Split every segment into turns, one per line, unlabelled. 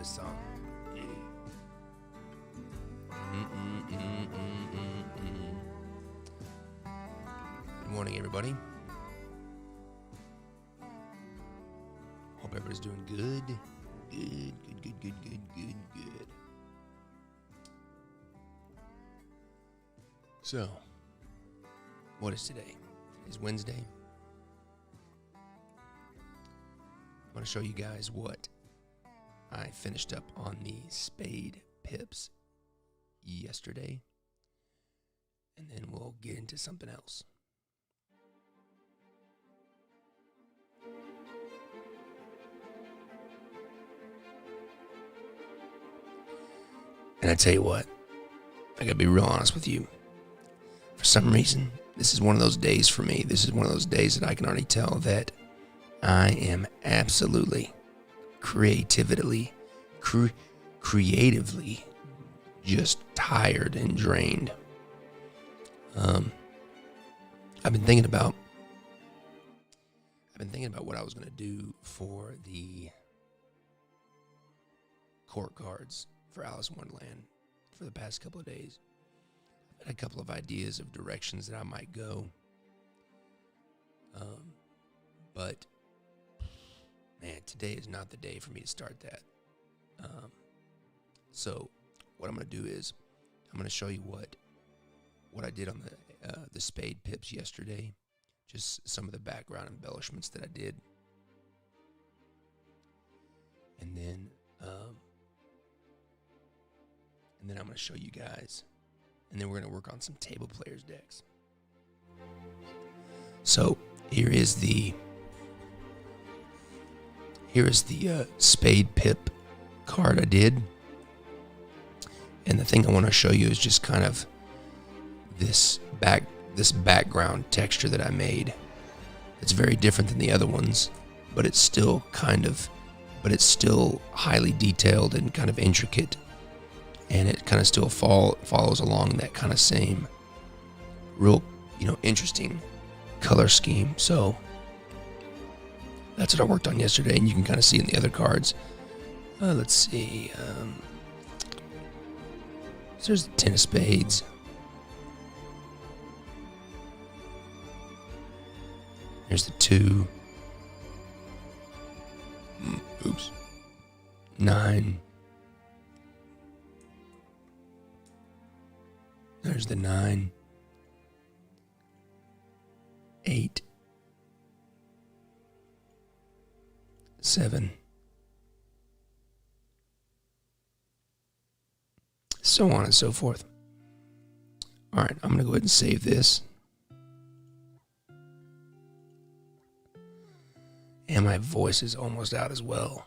this song. Good morning, everybody. Hope everybody's doing good. Good. So, what is today? Today's Wednesday. I want to show you guys what I finished up on the spade pips yesterday, and then we'll get into something else. And I tell you what, I gotta be real honest with you. For some reason, this is one of those days for me. This is one of those days that I can already tell that I am absolutely creatively just tired and drained. I've been thinking about what I was going to do for the court cards for Alice in Wonderland for the past couple of days. I've had a couple of ideas of directions that I might go. But man, today is not the day for me to start that. So what I'm going to do is I'm going to show you what I did on the spade pips yesterday. Just some of the background embellishments that I did. And then I'm going to show you guys. And then we're going to work on some table players decks. So here is the spade pip card I did. And the thing I want to show you is just kind of this background texture that I made. It's very different than the other ones, but it's still highly detailed and kind of intricate. And it kind of still follows along that kind of same real, interesting color scheme. So that's what I worked on yesterday, and you can kind of see in the other cards. Let's see. So there's the 10 of spades. There's the 2. Oops. 9. There's the 9. 8. 7. So on and so forth. All right, I'm going to go ahead and save this. And my voice is almost out as well.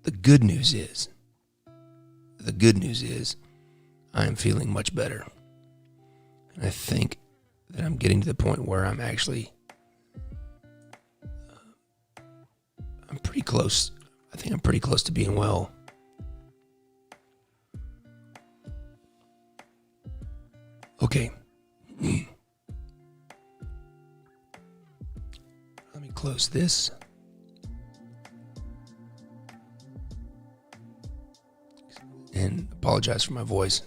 The good news is I am feeling much better. And I think that I'm getting to the point where I'm actually I'm pretty close. I think I'm pretty close to being well. Okay. Let me close this. And apologize for my voice.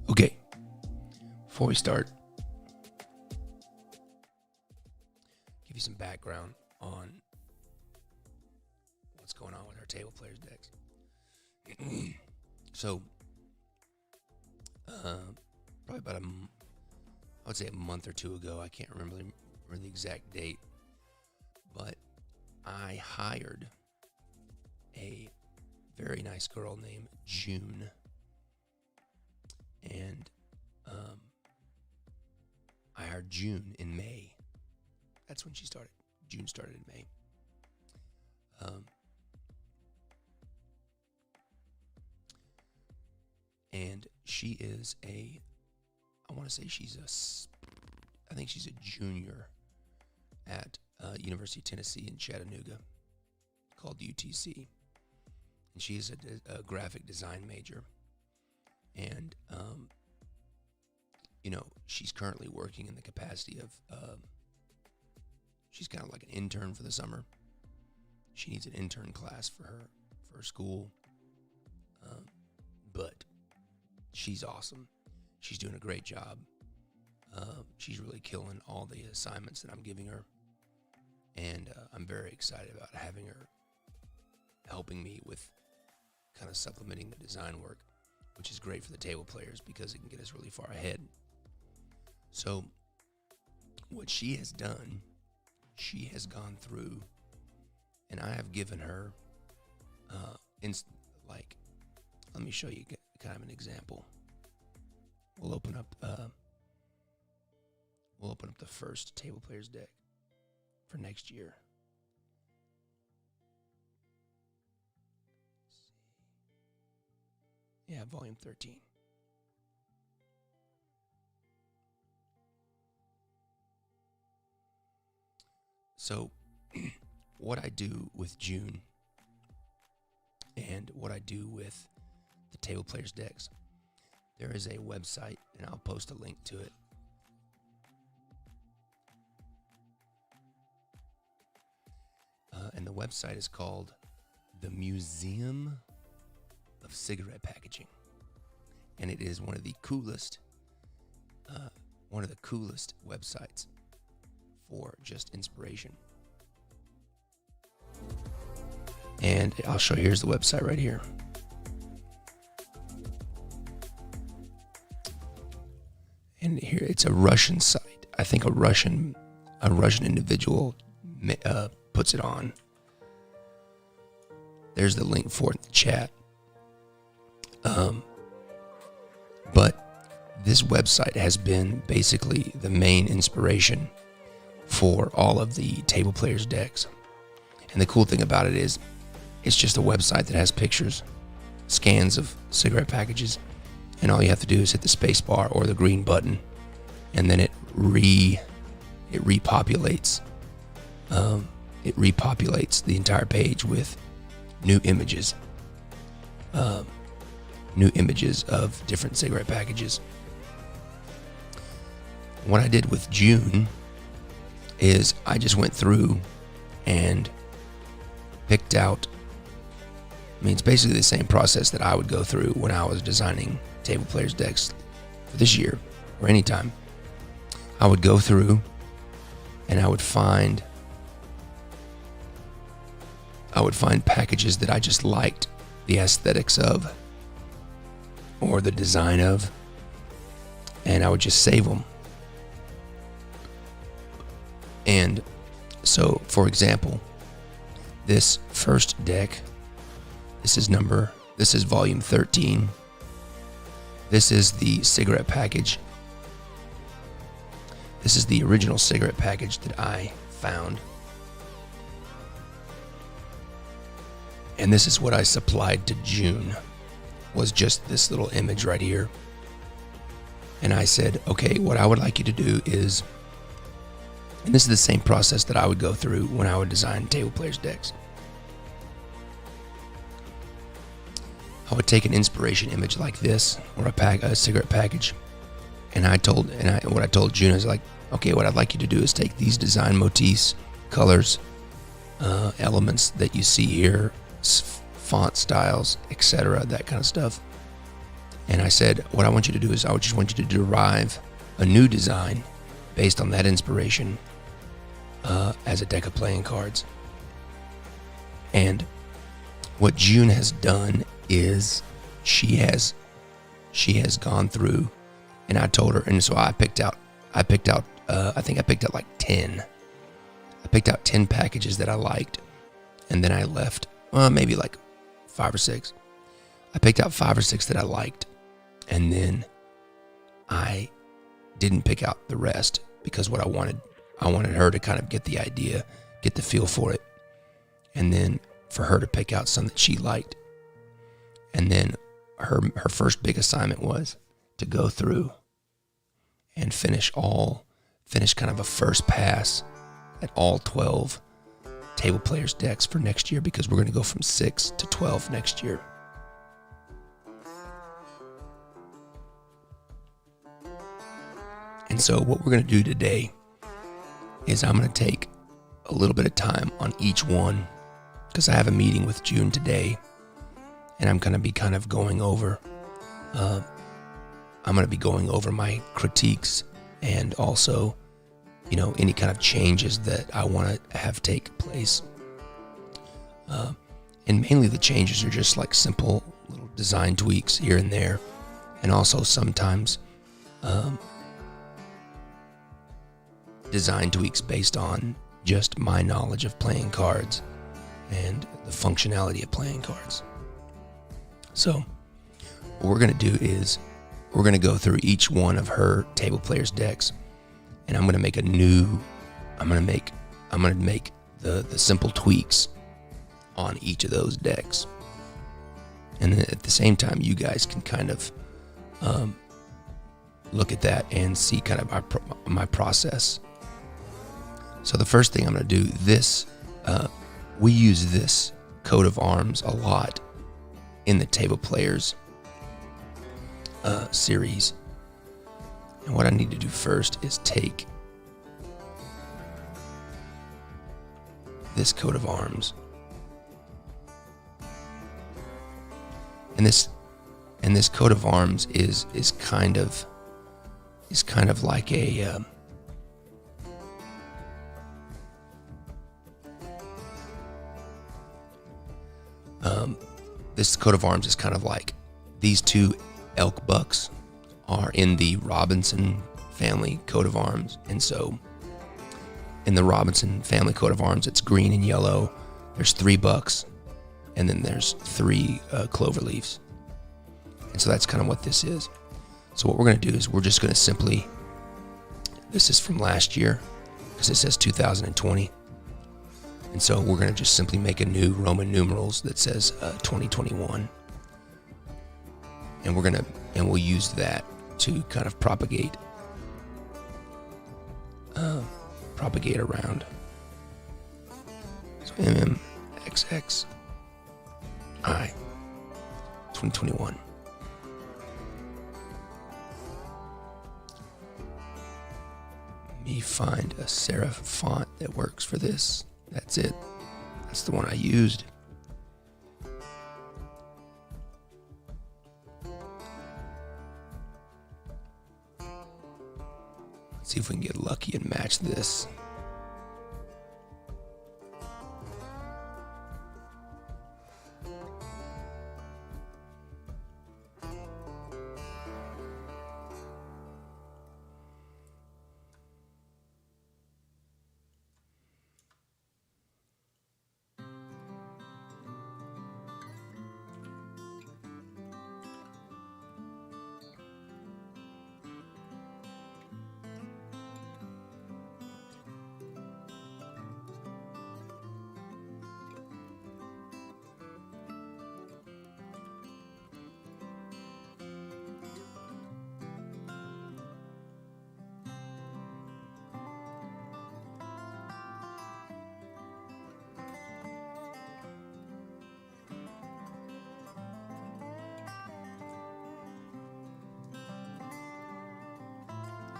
Okay. Before we start, give you some background on what's going on with our table players decks. So, probably about I would say a month or two ago, I can't remember the exact date, but I hired a very nice girl named June, and I hired June in May. That's when she started. June started in May. And she is I think she's a junior at University of Tennessee in Chattanooga, called UTC. And she is a graphic design major. And, she's currently working in the capacity of she's kind of like an intern for the summer. She needs an intern class for her school. But she's awesome. She's doing a great job. She's really killing all the assignments that I'm giving her. And I'm very excited about having her helping me with kind of supplementing the design work, which is great for the table players because it can get us really far ahead. So what she has done, she has gone through, and I have given her, let me show you kind of an example. We'll open up the first table players deck for next year. Let's see. Yeah, volume 13. So what I do with June and what I do with the table players decks, there is a website, and I'll post a link to it. And the website is called the Museum of Cigarette Packaging, and it is one of the coolest websites for just inspiration. And I'll show you. Here's the website right here. And here it's a Russian site. I think a Russian individual puts it on. There's the link for it in the chat. But this website has been basically the main inspiration for all of the table players decks. And the cool thing about it is it's just a website that has pictures, scans of cigarette packages, and all you have to do is hit the space bar or the green button, and then it repopulates. It repopulates the entire page with new images of different cigarette packages. What I did with June is I just went through and picked out, it's basically the same process that I would go through when I was designing table players decks for this year or anytime. I would go through and I would find packages that I just liked the aesthetics of or the design of, and I would just save them. And so, for example, this first deck, this is volume 13. This is the cigarette package. This is the original cigarette package that I found. And this is what I supplied to June, was just this little image right here. And I said, okay, what I would like you to do is, and this is the same process that I would go through when I would design table players decks. I would take an inspiration image like this, or a cigarette package, and what I told June is like, okay, what I'd like you to do is take these design motifs, colors, elements that you see here, font styles, etc., that kind of stuff. And I said, what I want you to do is I just want you to derive a new design based on that inspiration as a deck of playing cards. And what June has done is she has gone through, and I told her, and so I picked out I think I picked out like 10. I picked out 10 packages that I liked, and then I left maybe like 5 or 6. I picked out 5 or 6 that I liked, and then I didn't pick out the rest because what I wanted her to kind of get the idea, get the feel for it, and then for her to pick out some that she liked. And then her first big assignment was to go through and finish kind of a first pass at all 12 table players decks for next year, because we're going to go from 6 to 12 next year. And so what we're going to do today is I'm going to take a little bit of time on each one because I have a meeting with June today, and I'm going to be kind of going over. I'm going to be going over my critiques and also, any kind of changes that I want to have take place. And mainly the changes are just like simple little design tweaks here and there, and also sometimes design tweaks based on just my knowledge of playing cards and the functionality of playing cards. So what we're going to do is we're going to go through each one of her table players decks, and I'm going to make the simple tweaks on each of those decks. And then at the same time, you guys can kind of look at that and see kind of my process. So the first thing I'm going to do, we use this coat of arms a lot in the table players series. And what I need to do first is take this coat of arms, and this coat of arms is kind of like a this coat of arms is kind of like these two elk bucks are in the Robinson family coat of arms. And so in the Robinson family coat of arms, it's green and yellow. There's 3 bucks, and then there's 3 clover leaves. And so that's kind of what this is. So what we're going to do is we're just going to simply, this is from last year because it says 2020. And so we're going to just simply make a new Roman numerals that says 2021. And we'll use that to kind of propagate around. So MMXXI 2021. Let me find a serif font that works for this. That's it. That's the one I used. Let's see if we can get lucky and match this.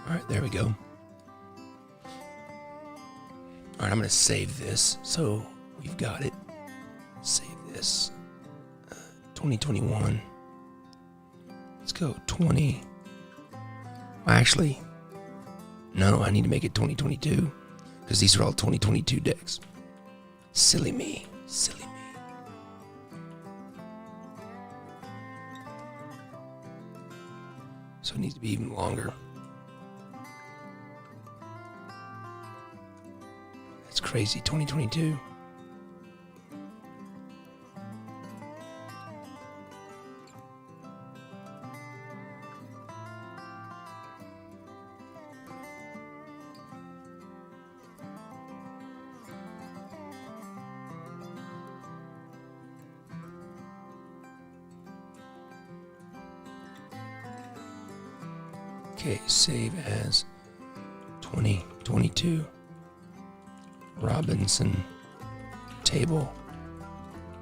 All right, there we go. All right, I'm going to save this so we've got it. Save this. 2021. Let's go 20. Actually, no, I need to make it 2022 because these are all 2022 decks. Silly me. Silly me. So it needs to be even longer. That's crazy, 2022. Okay, save as 2022 Robinson Table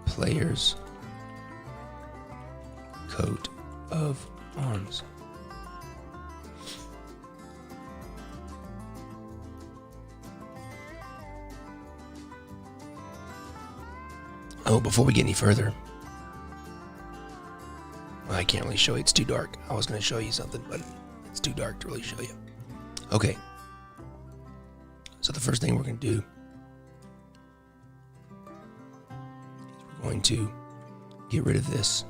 Players Coat of Arms. So before we get any further, well, I can't really show you. It's too dark. I was going to show you something, but it's too dark to really show you. Okay. So the first thing we're going to do is we're going to get rid of this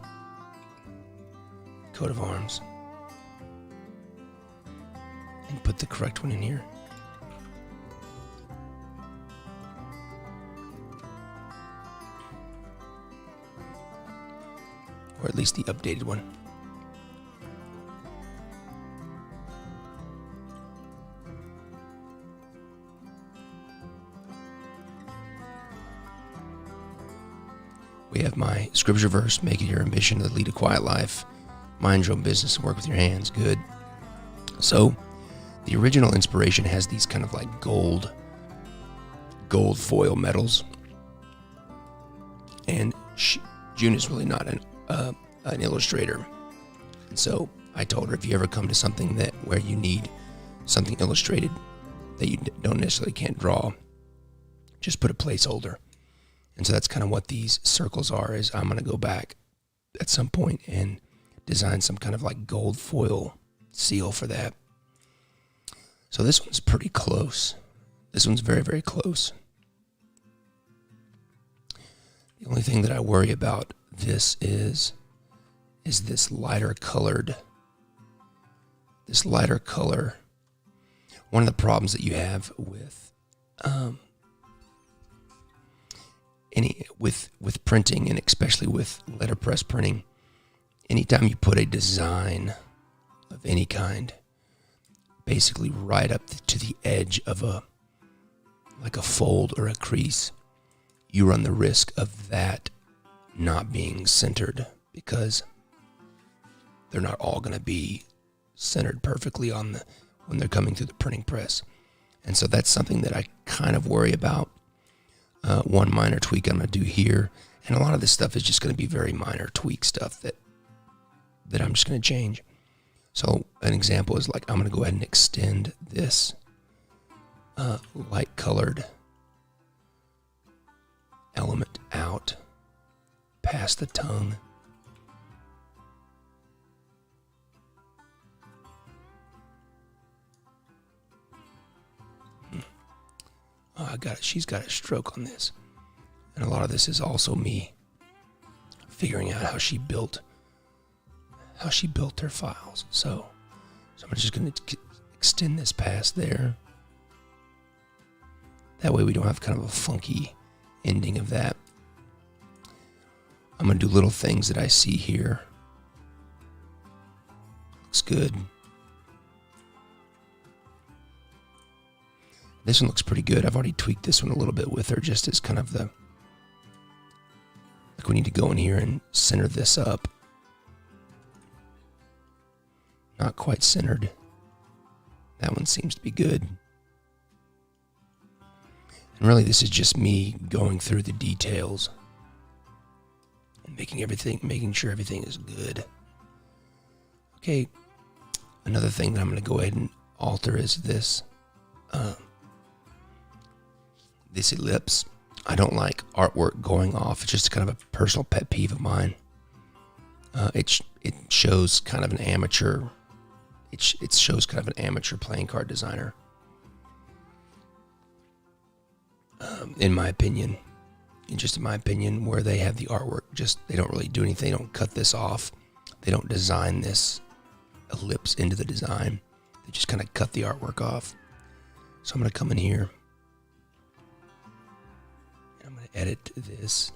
coat of arms and put the correct one in here. Or at least the updated one. We have my scripture verse, make it your ambition to lead a quiet life, mind your own business and work with your hands. Good. So the original inspiration has these kind of like gold foil metals. And June is really not an illustrator. And so I told her, if you ever come to something where you need something illustrated that you don't necessarily can't draw, just put a placeholder. And so that's kind of what these circles are, is I'm going to go back at some point and design some kind of like gold foil seal for that. So this one's pretty close. This one's very, very close. The only thing that I worry about this is this lighter color. One of the problems that you have with with printing, and especially with letterpress printing, anytime you put a design of any kind basically right up to the edge of a fold or a crease, you run the risk of that not being centered, because they're not all going to be centered perfectly when they're coming through the printing press. And so that's something that I kind of worry about. One minor tweak I'm going to do here, and a lot of this stuff is just going to be very minor tweak stuff that I'm just going to change. So an example is like, I'm going to go ahead and extend this light colored element out past the tongue. Oh, I got it. She's got a stroke on this. And a lot of this is also me figuring out how she built her files. So I'm just going to extend this past there. That way we don't have kind of a funky ending of that. I'm going to do little things that I see here. Looks good. This one looks pretty good. I've already tweaked this one a little bit with her, just as kind of like we need to go in here and center this up. Not quite centered. That one seems to be good. And really this is just me going through the details and making sure everything is good. Okay, another thing that I'm going to go ahead and alter is this ellipse. I don't like artwork going off. It's just kind of a personal pet peeve of mine. It shows kind of an amateur. It shows kind of an amateur playing card designer. In my opinion, where they have the artwork, they don't really do anything. They don't cut this off. They don't design this ellipse into the design. They just kind of cut the artwork off. So I'm going to come in here. And I'm going to edit this.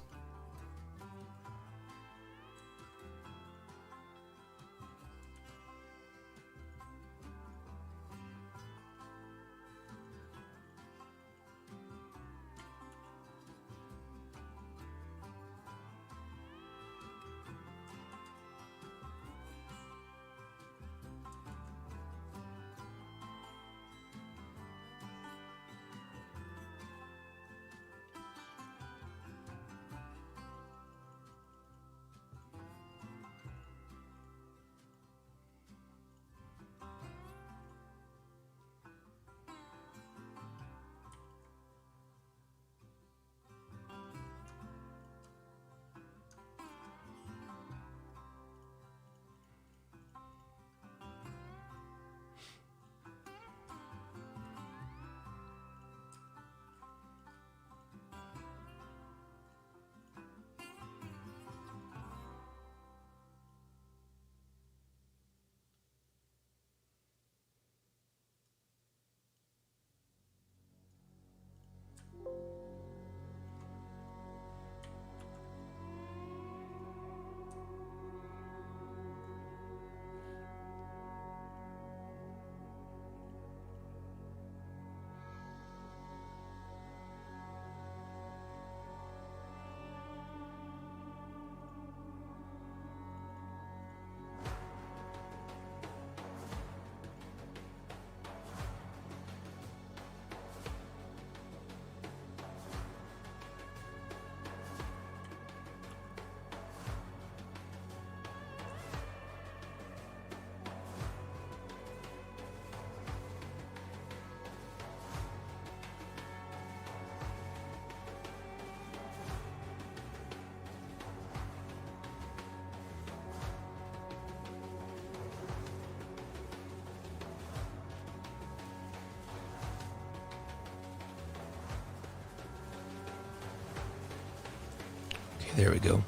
Okay, there we go.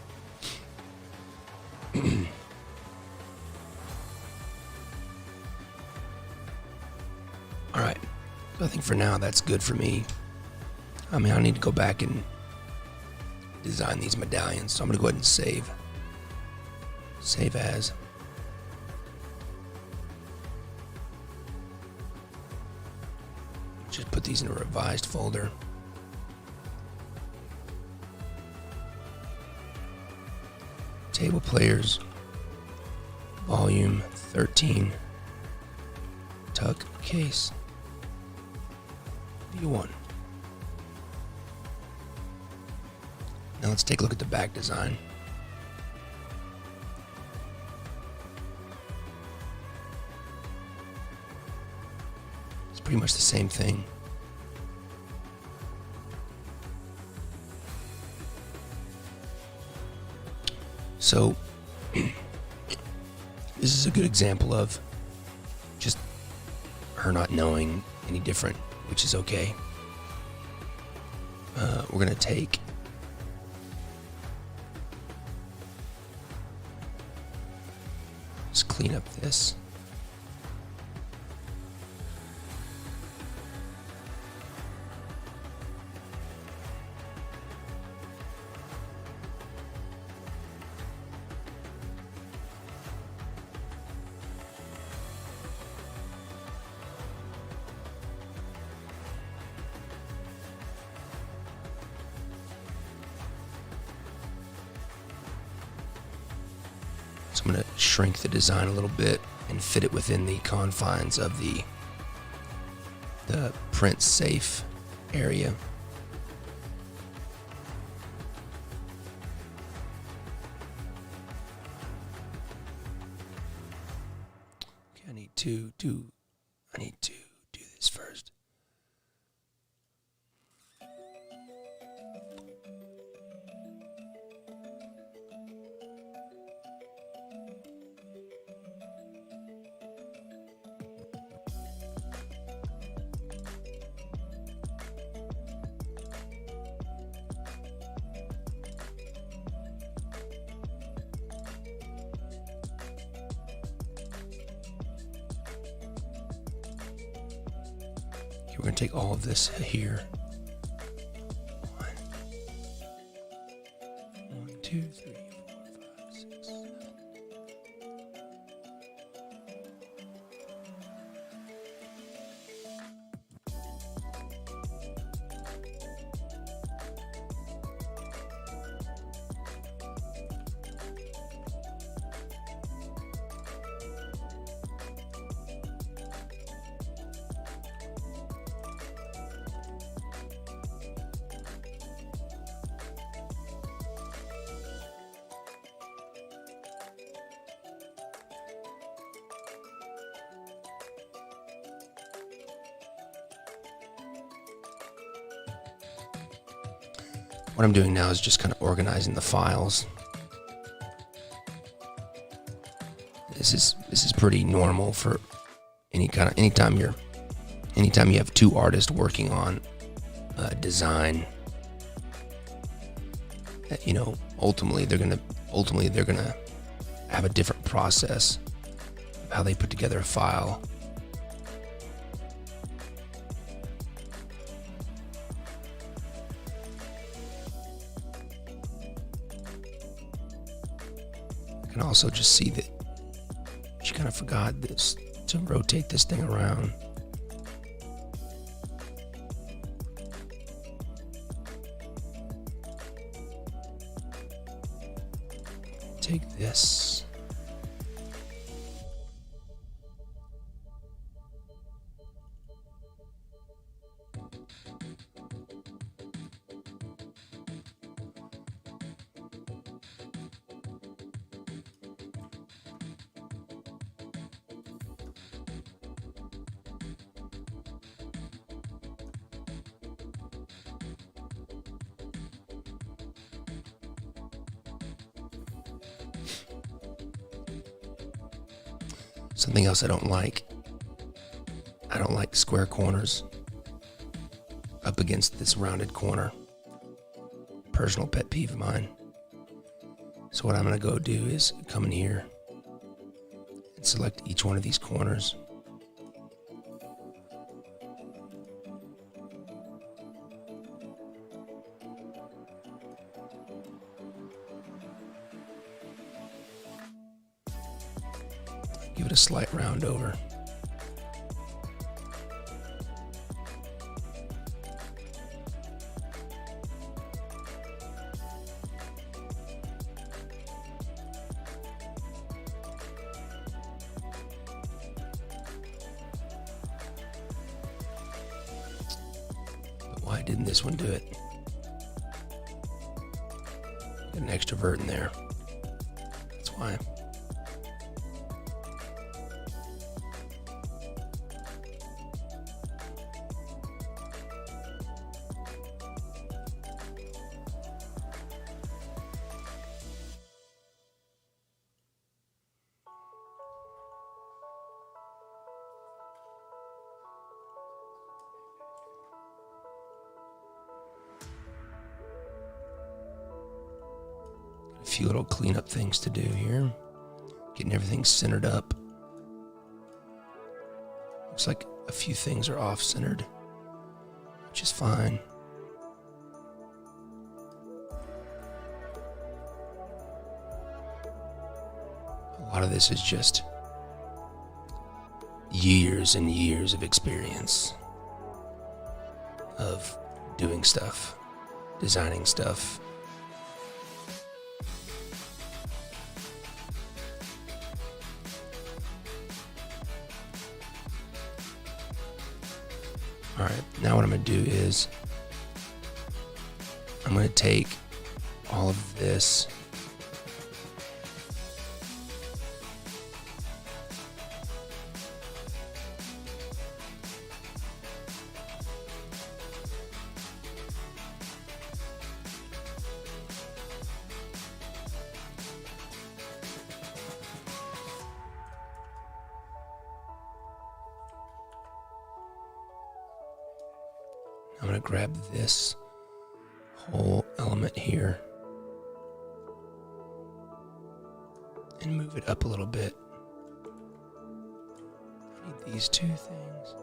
Alright, so I think for now that's good for me. I mean, I need to go back and design these medallions, so I'm going to go ahead and save. Save as. Just put these in a revised folder. Table players, volume 13, tuck case, V1. Now let's take a look at the back design. It's pretty much the same thing. So this is a good example of just her not knowing any different, which is okay. We're gonna take just clean up this. So I'm going to shrink the design a little bit and fit it within the confines of the print safe area. Okay, I need to do this first. We're going to take all of this here. 1, 2, 3, 4, 5, 6, 7. What I'm doing now is just kind of organizing the files. This is pretty normal for anytime you have two artists working on a design. You know, ultimately they're gonna have a different process of how they put together a file. You can also just see that she kind of forgot this to rotate this thing around. Take this. Something else I don't like square corners up against this rounded corner. Personal pet peeve of mine. So what I'm going to go do is come in here and select each one of these corners. Give it a slight round over. But why didn't this one do it? Got an extra vert in there. That's why. A few little cleanup things to do here. Getting everything centered up. Looks like a few things are off-centered, which is fine. A lot of this is just years and years of experience of doing stuff, designing stuff. All right, now what I'm going to do is I'm going to take all of this I'm going to grab this whole element here and move it up a little bit. I need these two things.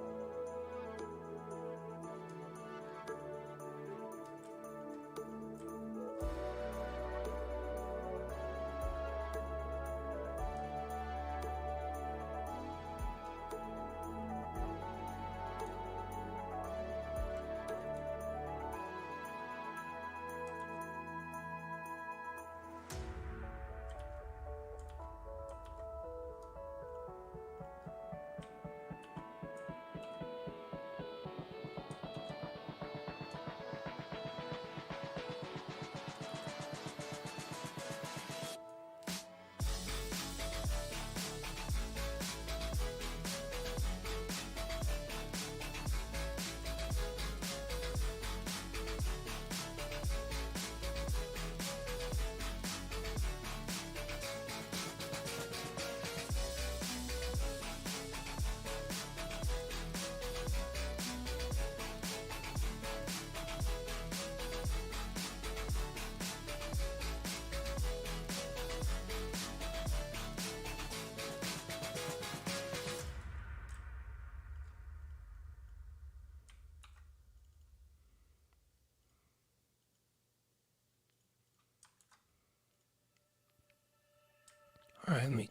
All right, let me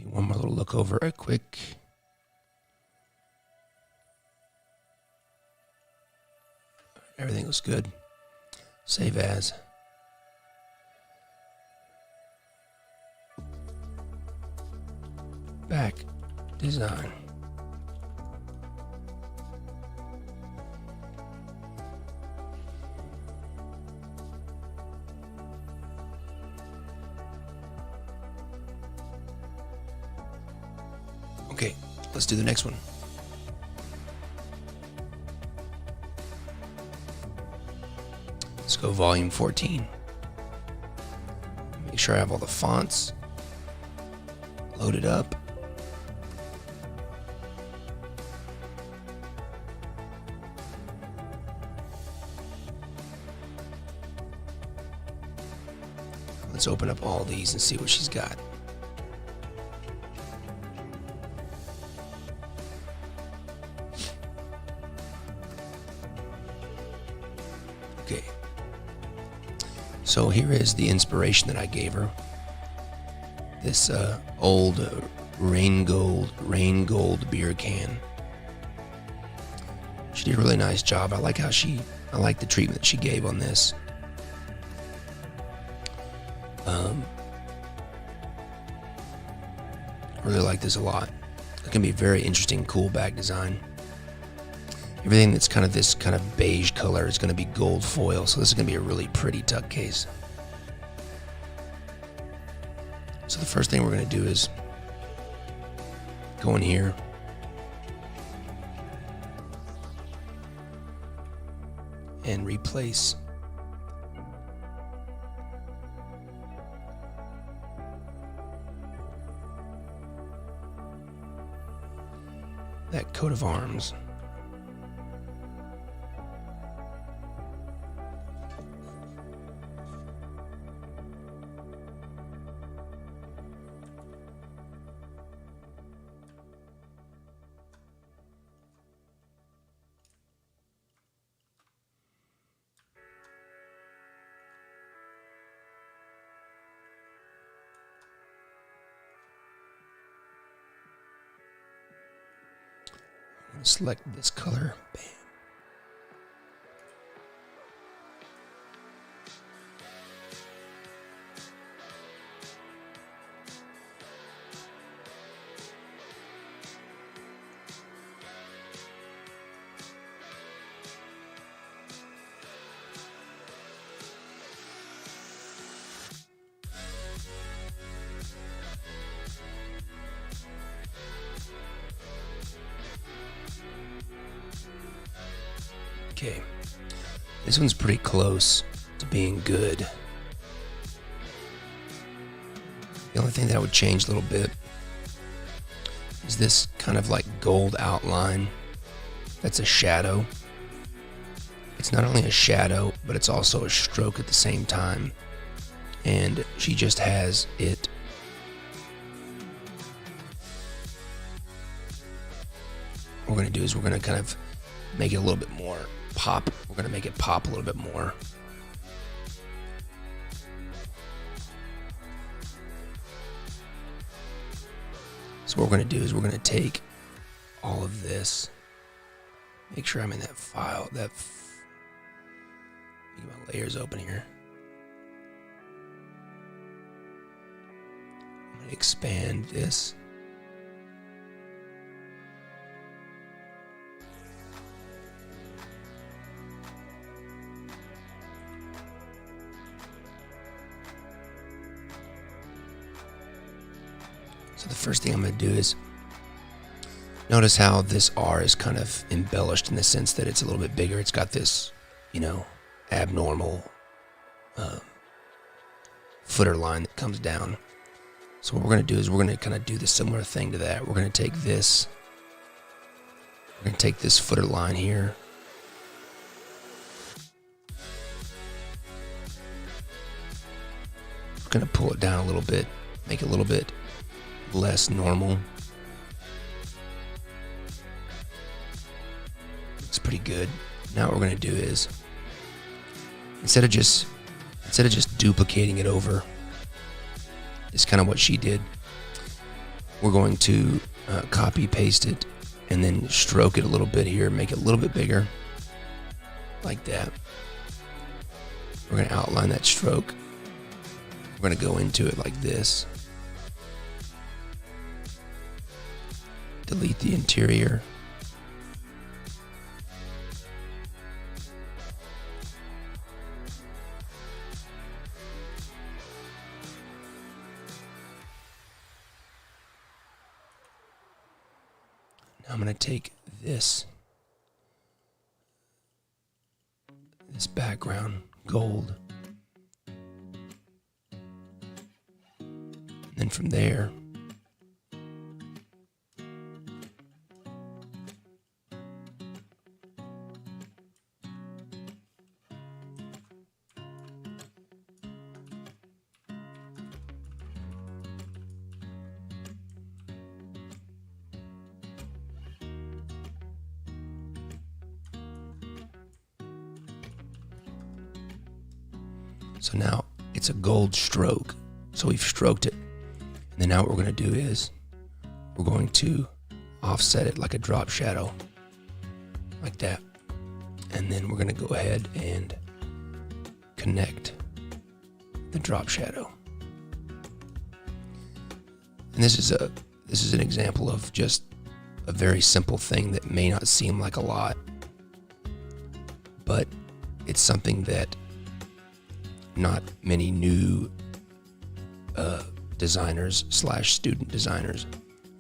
one more little look over right quick. Everything looks good. Save as. Back design. Okay, let's do the next one. Let's go volume 14. Make sure I have all the fonts loaded up. Let's open up all these and see what she's got. Okay. So here is the inspiration that I gave her. This old rain gold beer can. She did a really nice job. I like the treatment that she gave on this. I really like this a lot. It's going to be a very interesting, cool bag design. Everything that's kind of this kind of beige color is going to be gold foil, so this is going to be a really pretty tuck case. So the first thing we're going to do is go in here. And replace that coat of arms. Select this color. Bam. Okay, this one's pretty close to being good. The only thing that I would change a little bit is this kind of like gold outline. That's a shadow. It's not only a shadow, but it's also a stroke at the same time. And she just has it. What we're going to do is we're going to kind of make it a little bit more pop. We're going to make it pop a little bit more. So what we're going to do is we're going to take all of this. Make sure I'm in that file. Get my layers open here. I'm going to expand this. So the first thing I'm going to do is notice how this R is kind of embellished in the sense that it's a little bit bigger. It's got this, abnormal footer line that comes down. So what we're going to do is we're going to kind of do the similar thing to that. We're going to take this. We're going to take this footer line here. We're going to pull it down a little bit, make it a little bit less normal. It's pretty good. Now what we're going to do is instead of just duplicating it over, it's kind of what she did. We're going to copy paste it and then stroke it a little bit here, make it a little bit bigger like that. We're going to outline that stroke. We're going to go into it like this. Delete the interior. Now I'm going to take this background gold, and then from there So now it's a gold stroke. So we've stroked it. And then now what we're going to do is we're going to offset it like a drop shadow, like that. And then we're going to go ahead and connect the drop shadow. And this is an example of just a very simple thing that may not seem like a lot, but it's something that not many new designers / student designers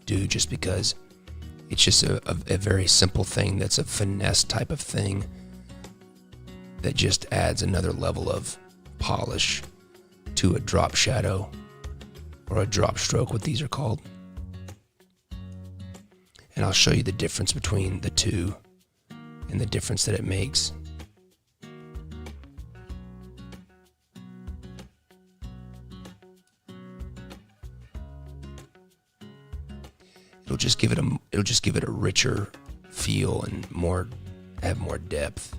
do, just because it's just a very simple thing that's a finesse type of thing that just adds another level of polish to a drop shadow or a drop stroke, what these are called. And I'll show you the difference between the two and the difference that it makes. It'll just give it a richer feel and have more depth.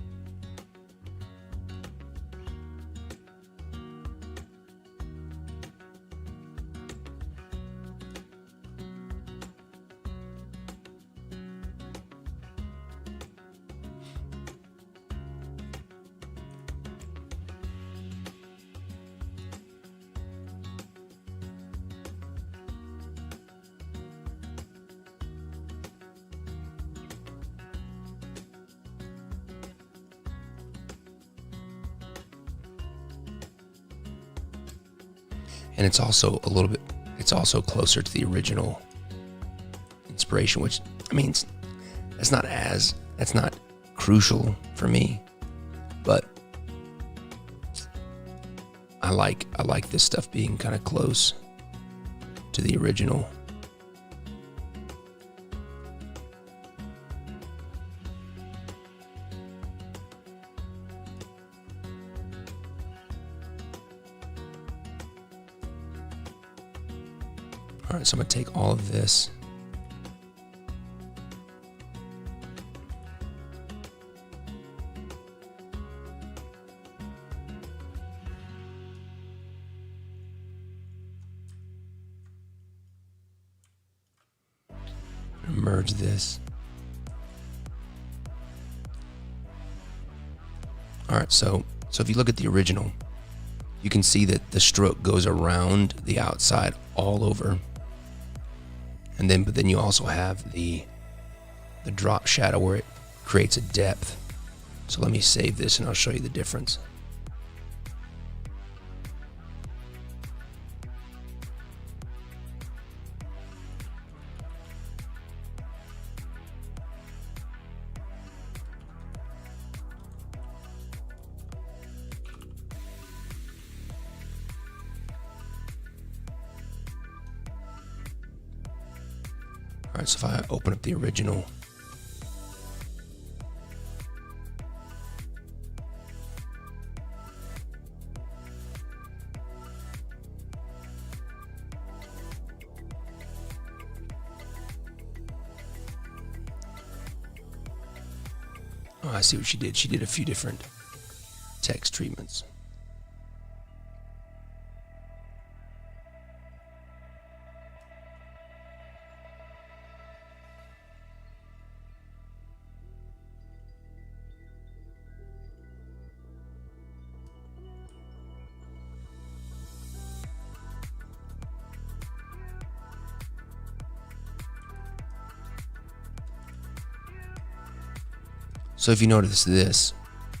And it's also closer to the original inspiration, which, I mean, that's not crucial for me, but I like this stuff being kind of close to the original. All right, so I'm going to take all of this and merge this. All right, so if you look at the original, you can see that the stroke goes around the outside all over. But then you also have the drop shadow where it creates a depth. So let me save this and I'll show you the difference. All right, so if I open up the original, oh, I see what she did. She did a few different text treatments. So if you notice this,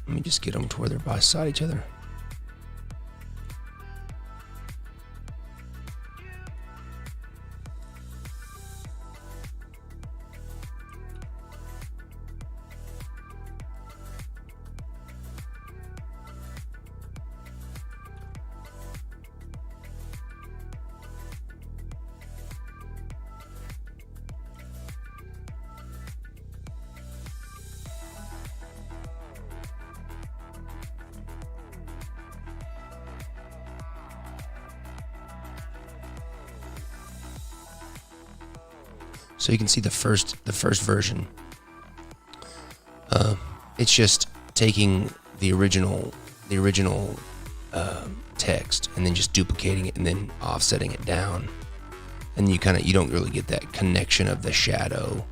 let me just get them to where they're beside each other. So you can see the first version. It's just taking the original text, and then just duplicating it and then offsetting it down. And you don't really get that connection of the shadow,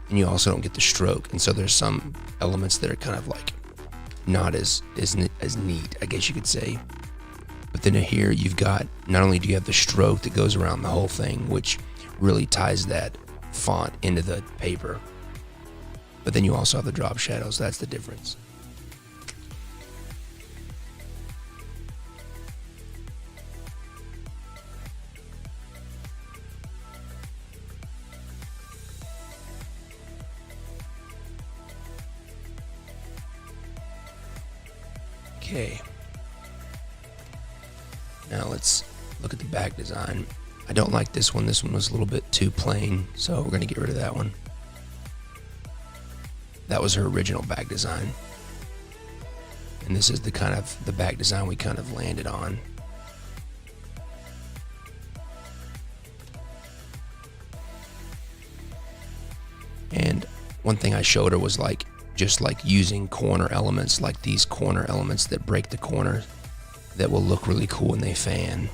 and you also don't get the stroke. And so there's some elements that are kind of like not as neat, I guess you could say. But then here you've got, not only do you have the stroke that goes around the whole thing, which really ties that font into the paper, but then you also have the drop shadows. That's the difference. Okay. Now let's look at the back design. I don't like this one. This one was a little bit too plain, so we're going to get rid of that one. That was her original back design. And this is the back design we kind of landed on. And one thing I showed her was just using corner elements, like these corner elements that break the corner, that will look really cool when they fan.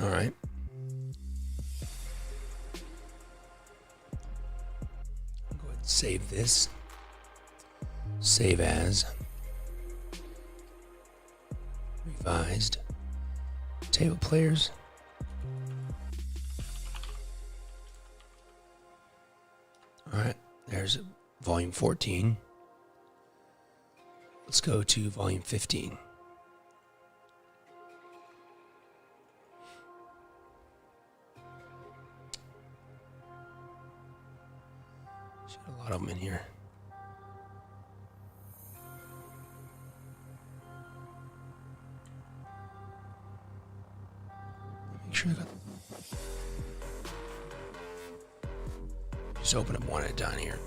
All right. I'll go ahead and save this. Save as. Revised. Table players. All right. There's volume 14. Let's go to volume 15. A lot of them in here. Make sure I got. Just open up one at a time here.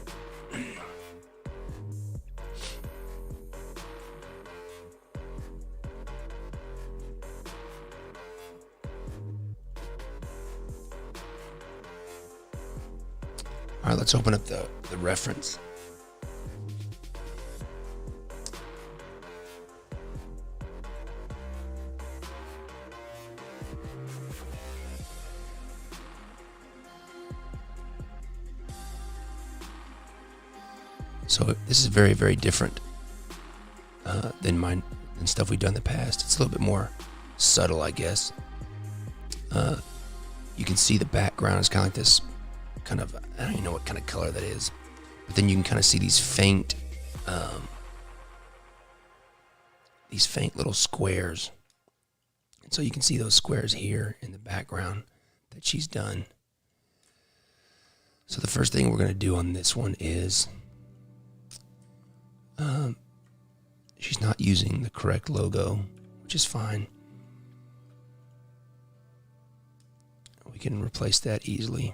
All right, let's open up the reference. So this is very, very different than stuff we've done in the past. It's a little bit more subtle, I guess. You can see the background is kind of like this kind of, I don't even know what kind of color that is, but then you can kind of see these faint little squares. And so you can see those squares here in the background that she's done. So the first thing we're going to do on this one is she's not using the correct logo, which is fine. We can replace that easily.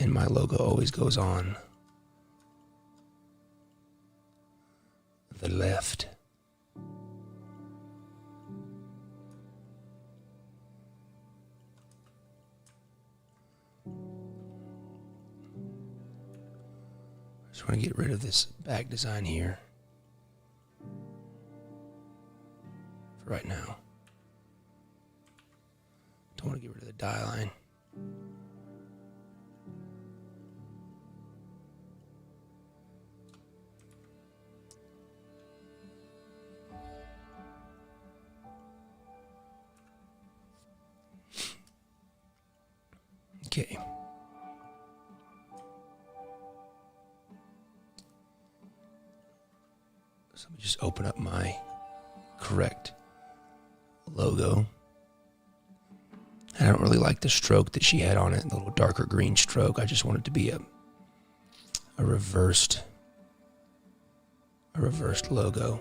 And my logo always goes on the left. Just want to get rid of this back design here. Okay. So let me just open up my correct logo. I don't really like the stroke that she had on it, the little darker green stroke. I just want it to be a reversed logo.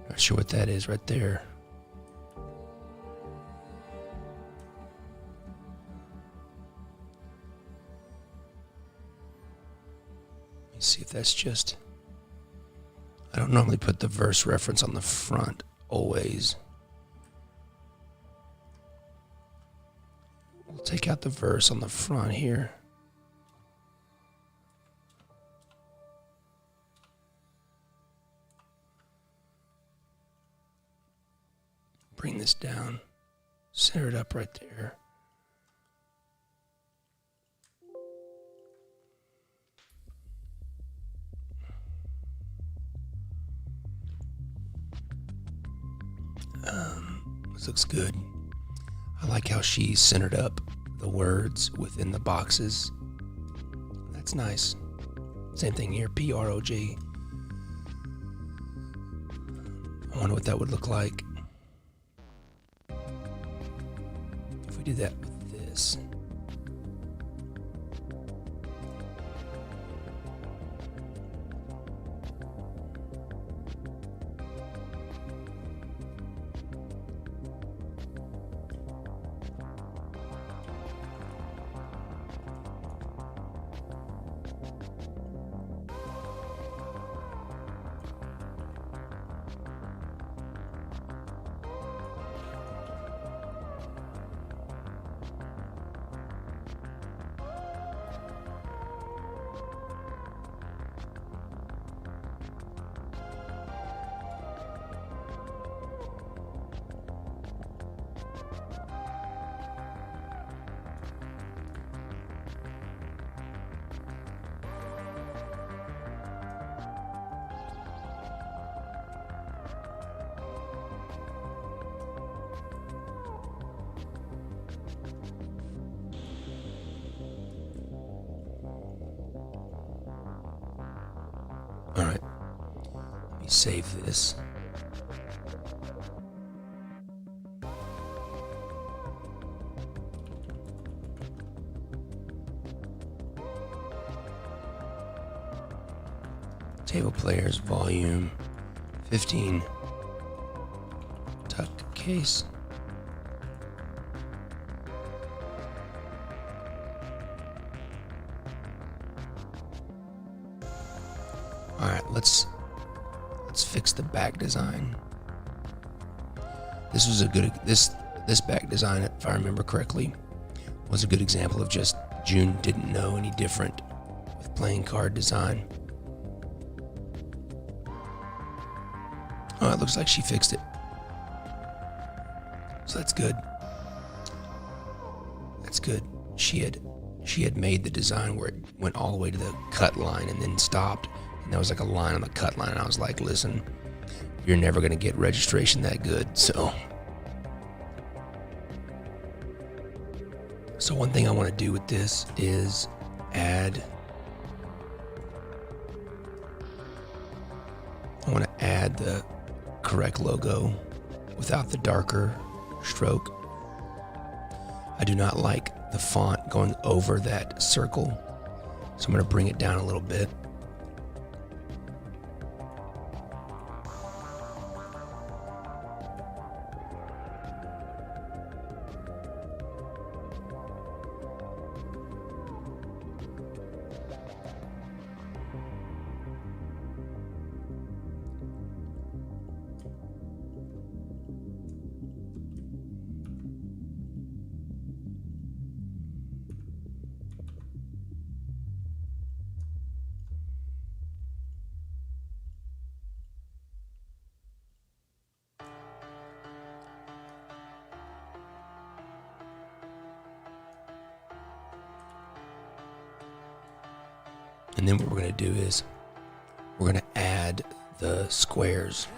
Not sure what that is right there. Let me see if that's just... I don't normally put the verse reference on the front, always. We'll take out the verse on the front here. Bring this down, center it up right there. This looks good. I like how she centered up the words within the boxes. That's nice. Same thing here, P-R-O-G. I wonder what that would look like if we did that with this. All right, let me save this. Table players, volume 15, tuck case. All right, let's fix the back design. This was a good this back design, if I remember correctly, was a good example of just June didn't know any different with playing card design. Oh, it looks like she fixed it. So that's good. That's good. She had made the design where it went all the way to the cut line and then stopped. And there was like a line on the cut line. And I was like, listen, you're never going to get registration that good. So one thing I want to do with this is add the correct logo without the darker stroke. I do not like the font going over that circle, so I'm going to bring it down a little bit. And then what we're going to do is we're going to add the squares.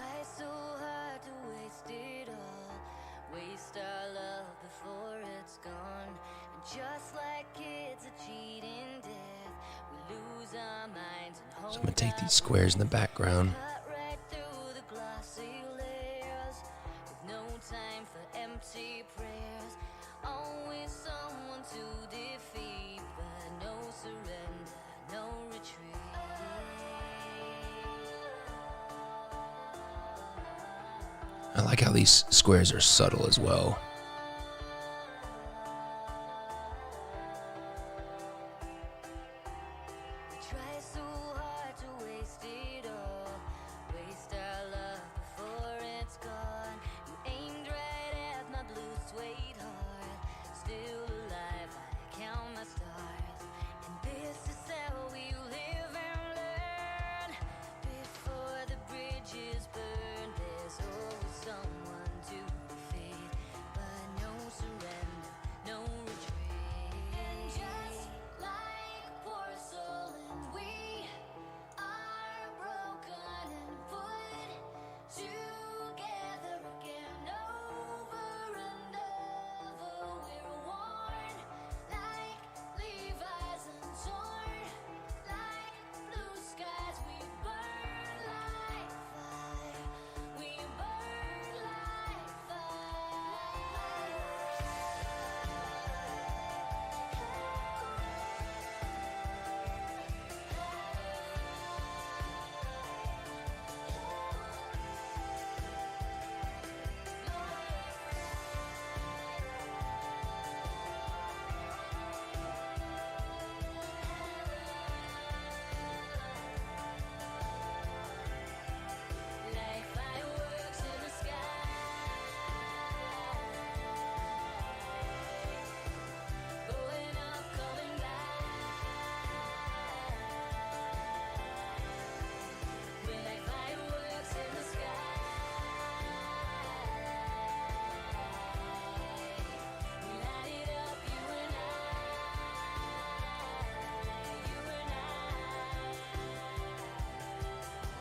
So I'm going to take these squares in the background. I like how these squares are subtle as well.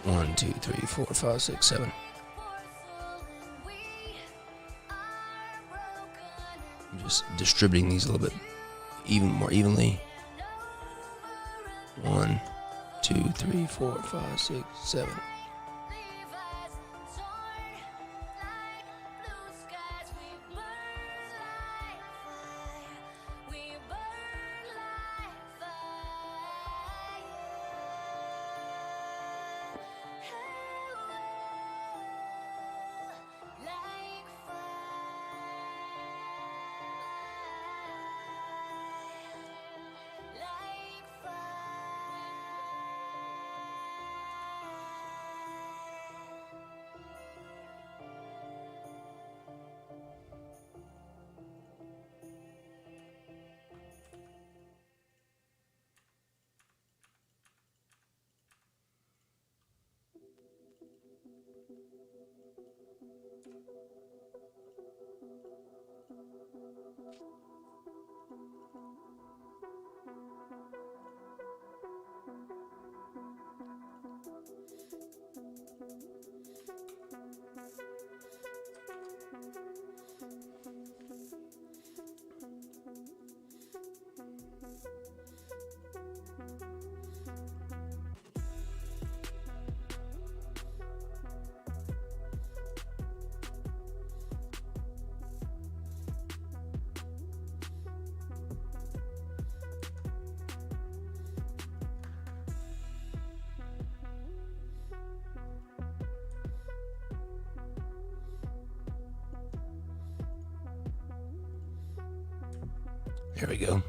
One, two, three, 4, 5, 6, 7. I'm just distributing these a little bit more evenly. 1, 2, 3, 4, 5, 6, 7. There we go.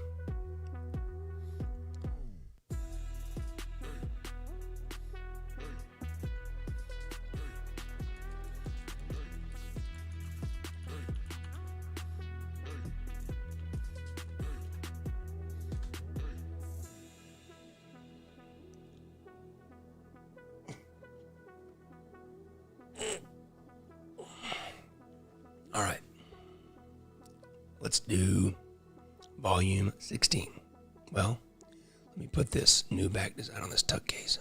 All right. Let's do volume 16. Well, let Let me put this new back design on this tuck case.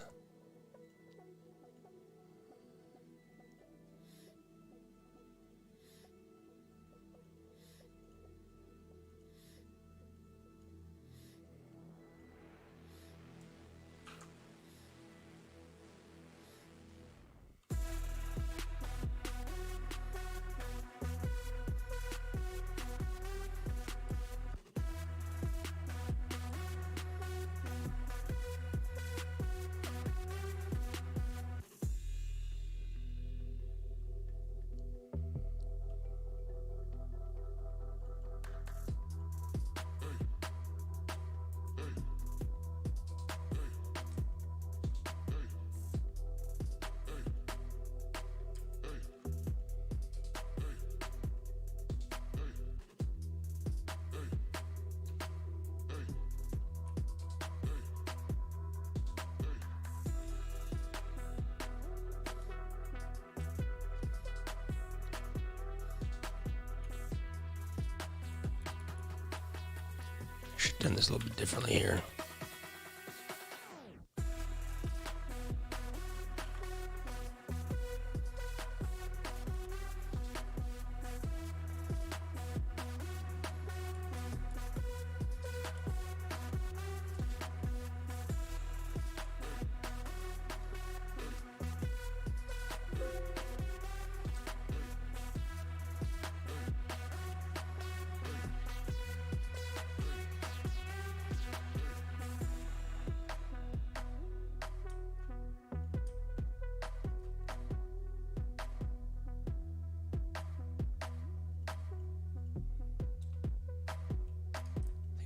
Should have done this a little bit differently here.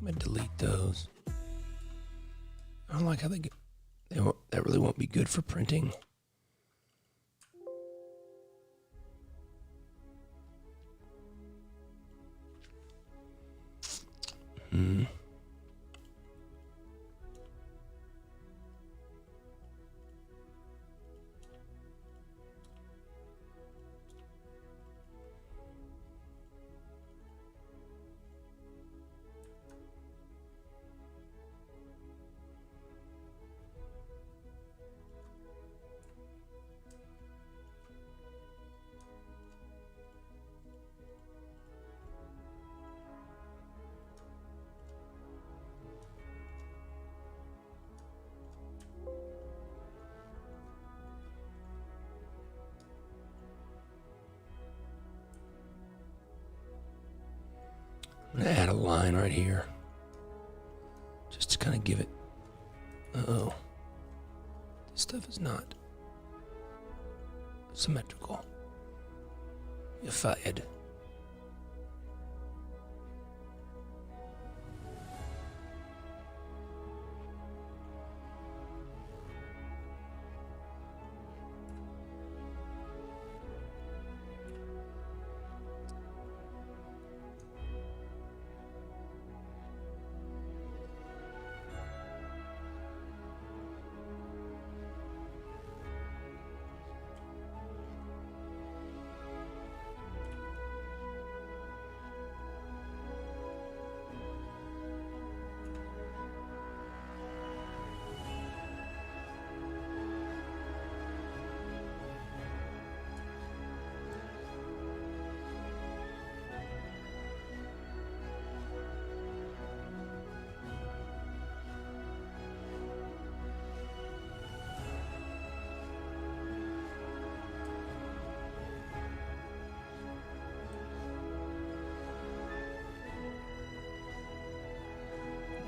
I'm gonna delete those. I don't like how that really won't be good for printing. I'm gonna add a line right here, just to kind of give it. Uh-oh, this stuff is not symmetrical. You're fired.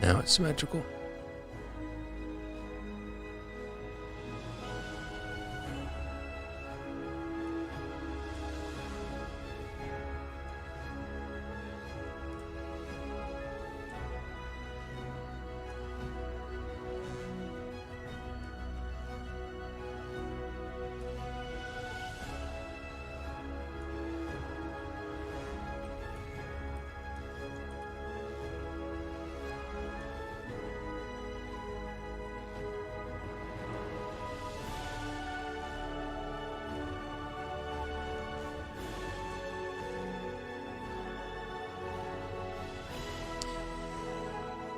Now it's symmetrical.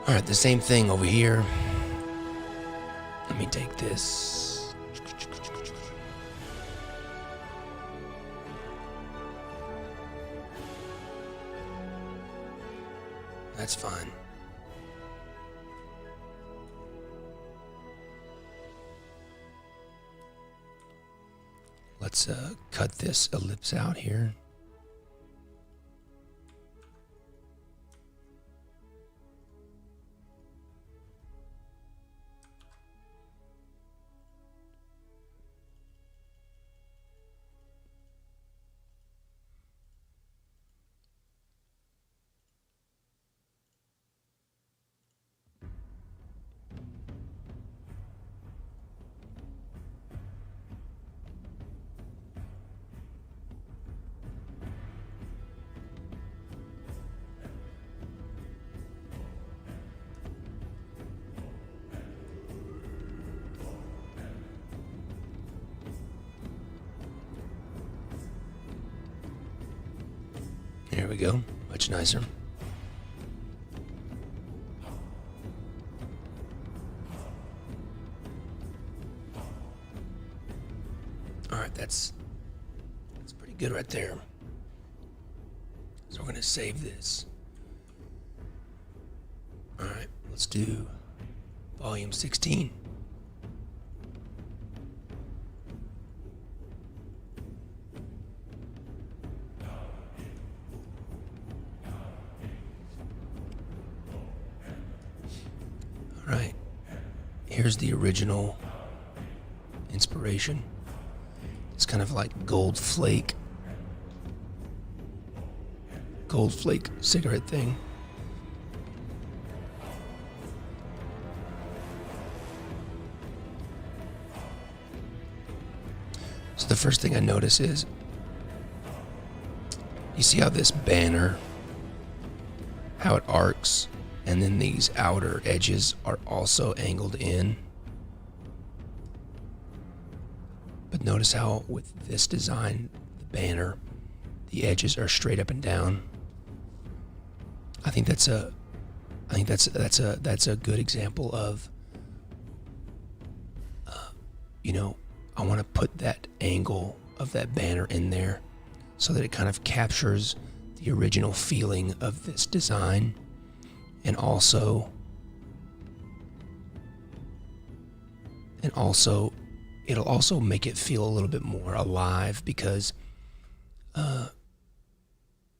All right, the same thing over here. me take this. That's fine. Let's cut this ellipse out here. There we go. Much nicer. All right, that's pretty good right there. So we're going to save this. All right, let's do volume 16. All right, here's the original inspiration. It's kind of like gold flake cigarette thing. So the first thing I notice is, you see how this banner, how it arcs, and then these outer edges are also angled in. But notice how with this design, the banner, the edges are straight up and down. I think that's a good example of, I want to put that angle of that banner in there so that it kind of captures the original feeling of this design, and also it'll also make it feel a little bit more alive because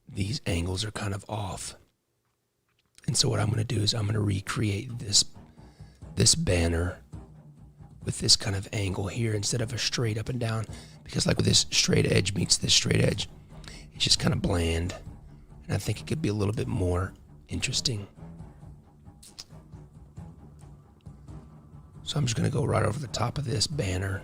these angles are kind of off. And so what I'm going to do is I'm going to recreate this banner with this kind of angle here instead of a straight up and down, because like with this straight edge meets this straight edge, it's just kind of bland, and I think it could be a little bit more interesting. So I'm just going to go right over the top of this banner.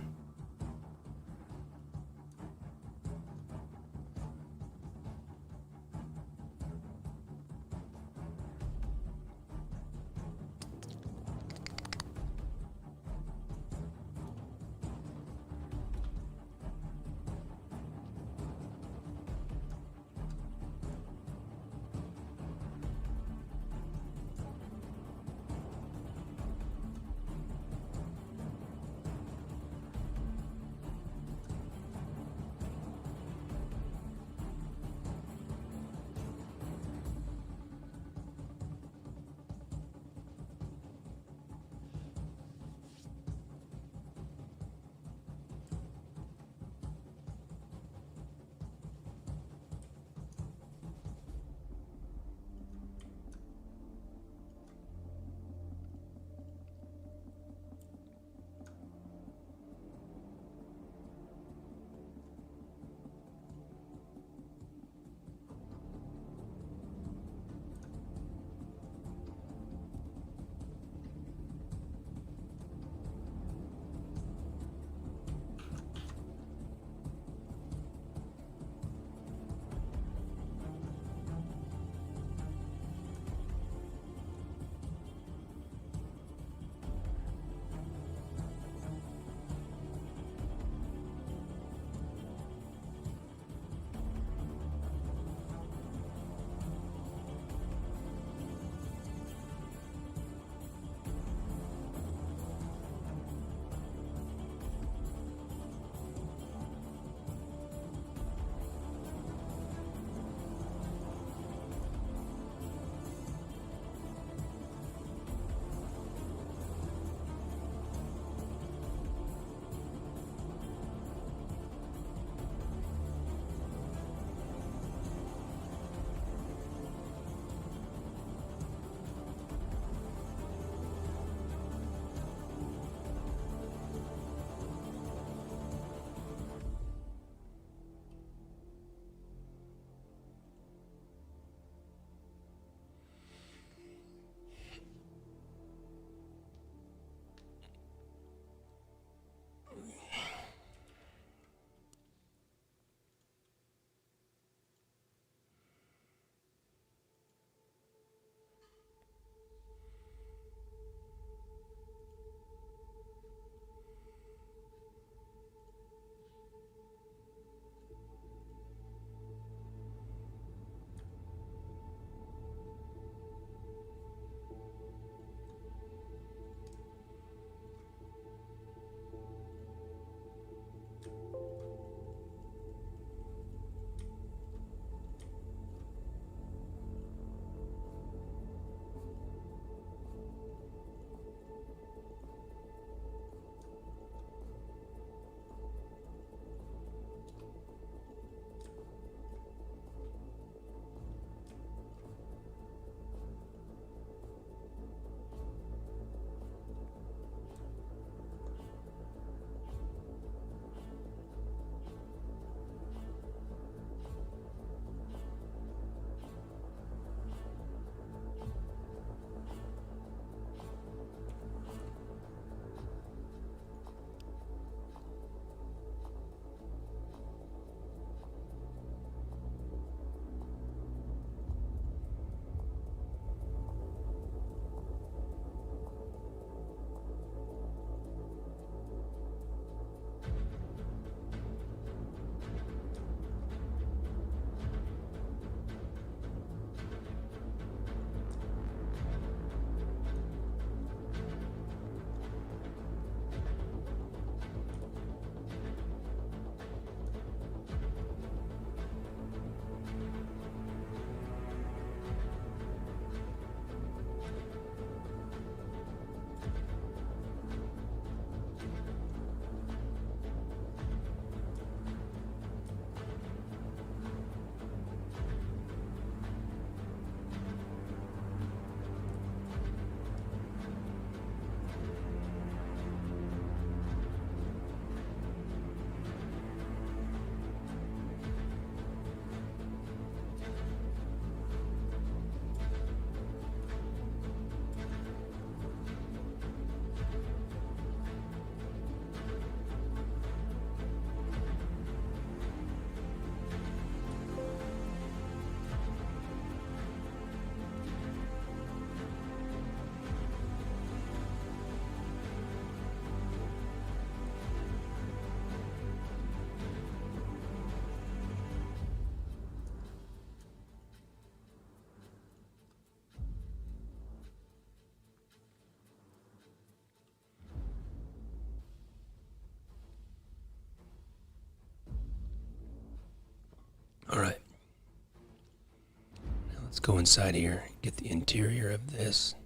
Let's go inside here, get the interior of this.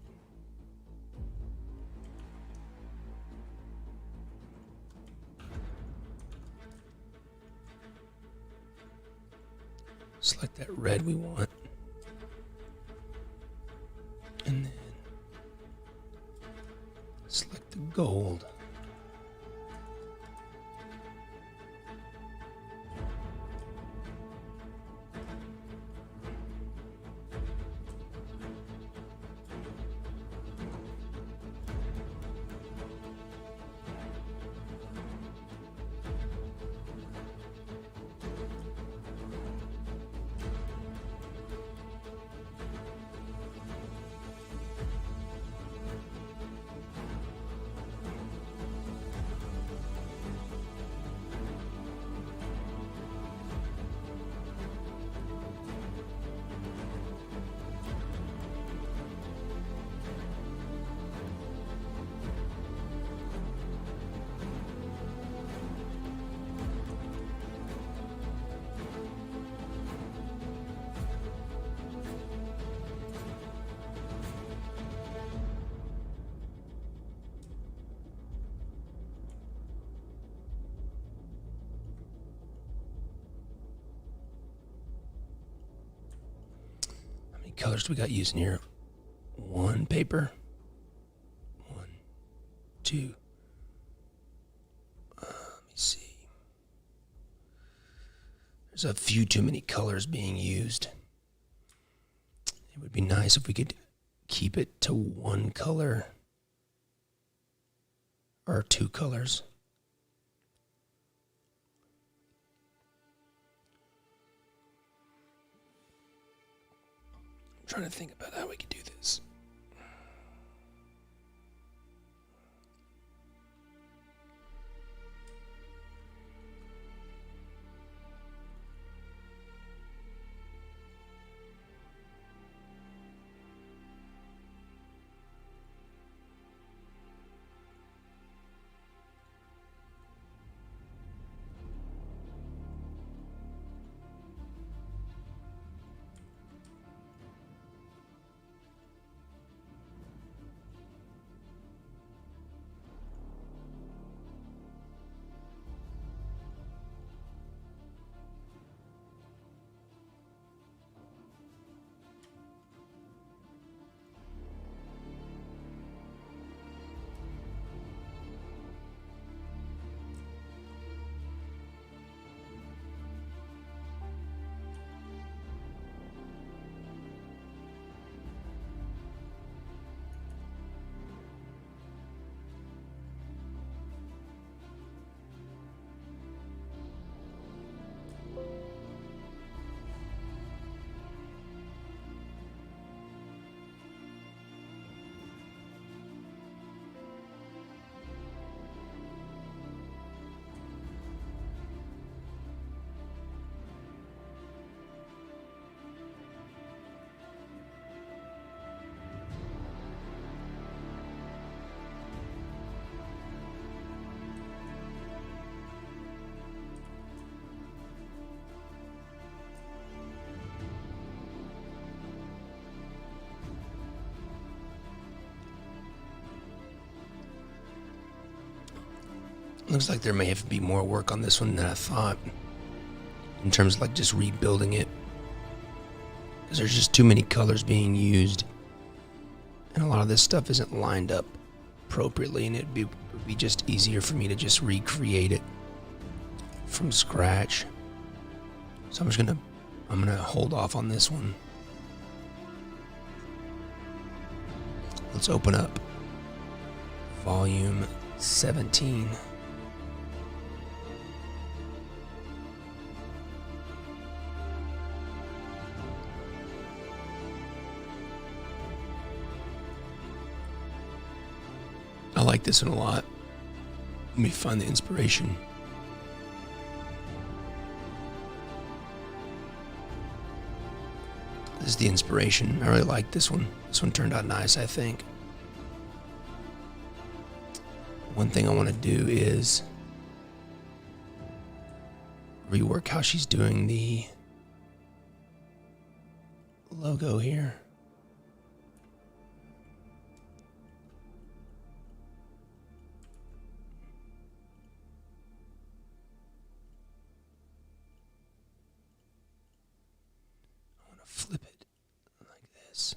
Select that red we want. And then select the gold. Colors do we got using here? One paper. 1, 2. Let me see. There's a few too many colors being used. It would be nice if we could keep it to one color or 2 colors. Trying to think about how we could do this. Looks like there may have to be more work on this one than I thought, in terms of like just rebuilding it, because there's just too many colors being used, and a lot of this stuff isn't lined up appropriately, and it'd be just easier for me to just recreate it from scratch. So I'm gonna hold off on this one. Let's open up volume 17. I like this one a lot. Let me find the inspiration. This is the inspiration. I really like this one. This one turned out nice, I think. One thing I want to do is rework how she's doing the logo here. I want to flip it like this.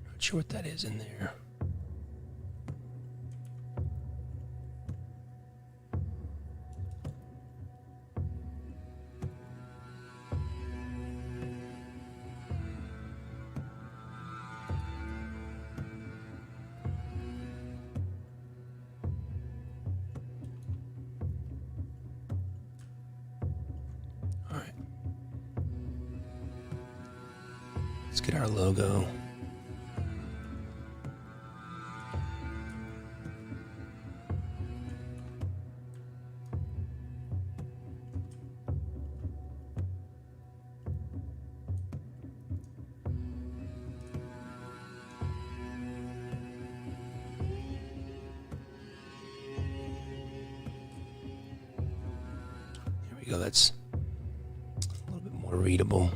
Not sure what that is in there. All right. Let's get our logo. There we go. That's a little bit more readable.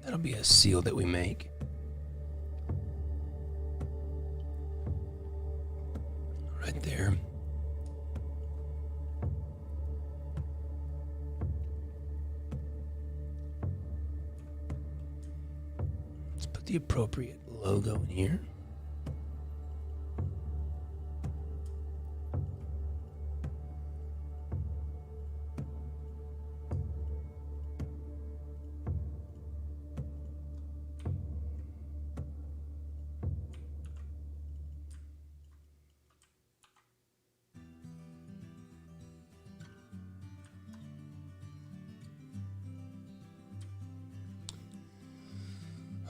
That'll be a seal that we make. Right there. Let's put the appropriate logo in here.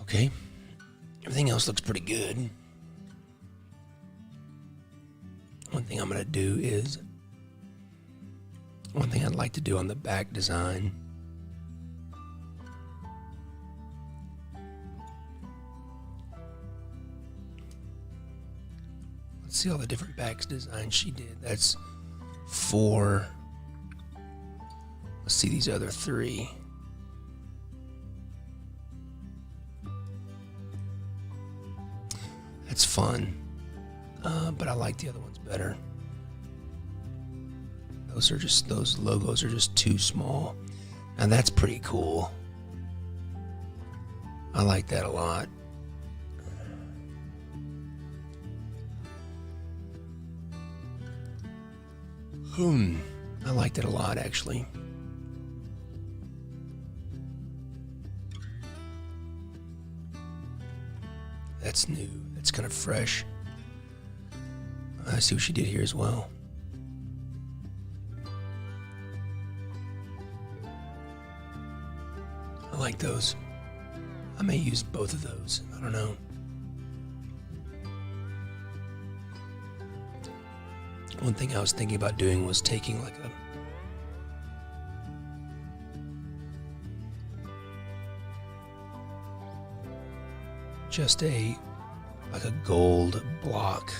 Okay, everything else looks pretty good. One thing I'm going to do is, one thing I'd like to do on the back design, let's see all the different backs designs she did. That's 4. Let's see these other 3. It's fun, but I like the other ones better. Those logos are just too small, and that's pretty cool. I like that a lot. I like that a lot, actually. That's new. That's kind of fresh. I see what she did here as well. I like those. I may use both of those. I don't know. One thing I was thinking about doing was taking like just like a gold block.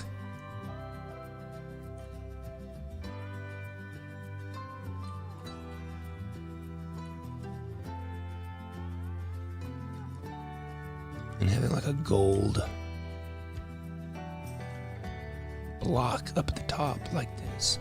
And having like a gold block up at the top like this.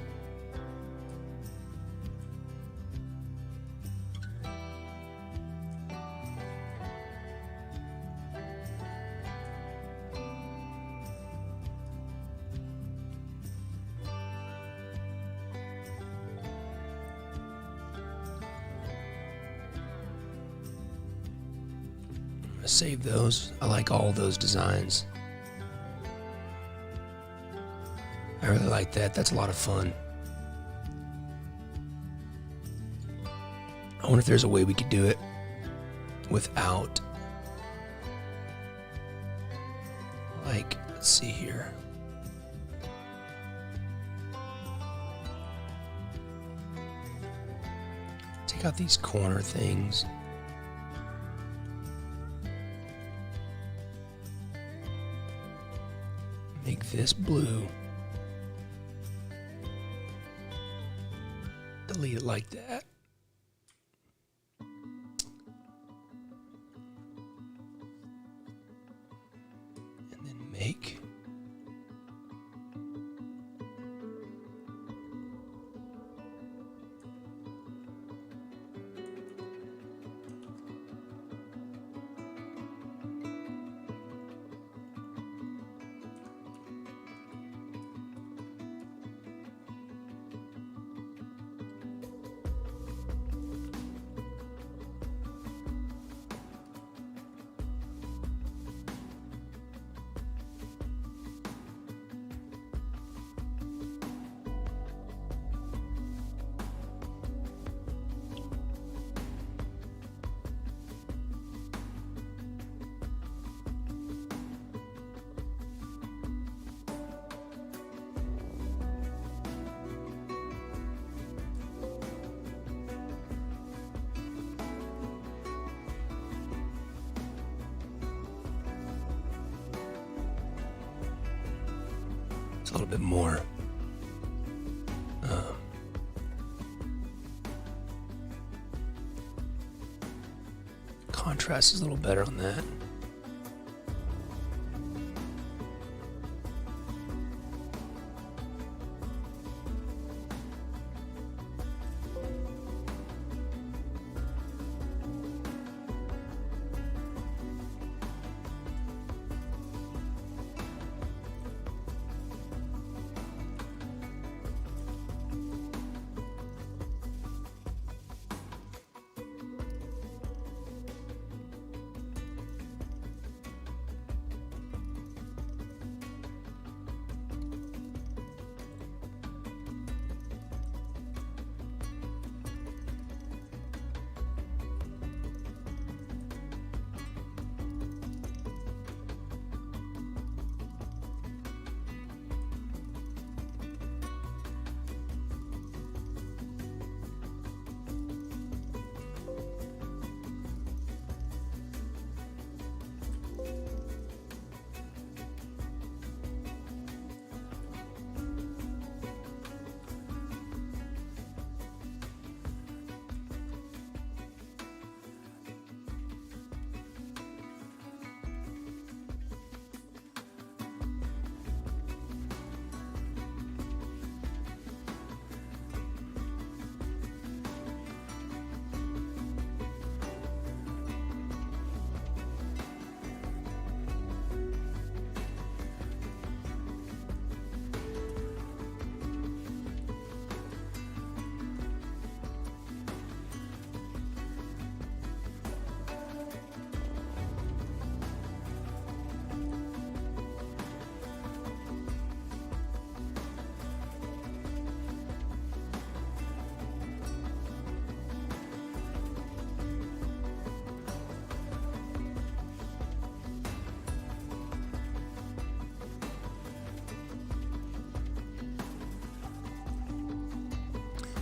Save those. I like all those designs. I really like that. That's a lot of fun. I wonder if there's a way we could do it without, like, let's see here. Take out these corner things. Make this blue. Delete it like that. And then make a little bit more contrast is a little better on that.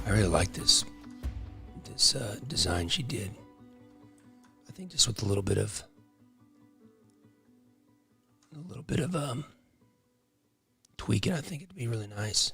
I really like this design she did. I think just with a little bit of A little bit of tweaking, I think it'd be really nice.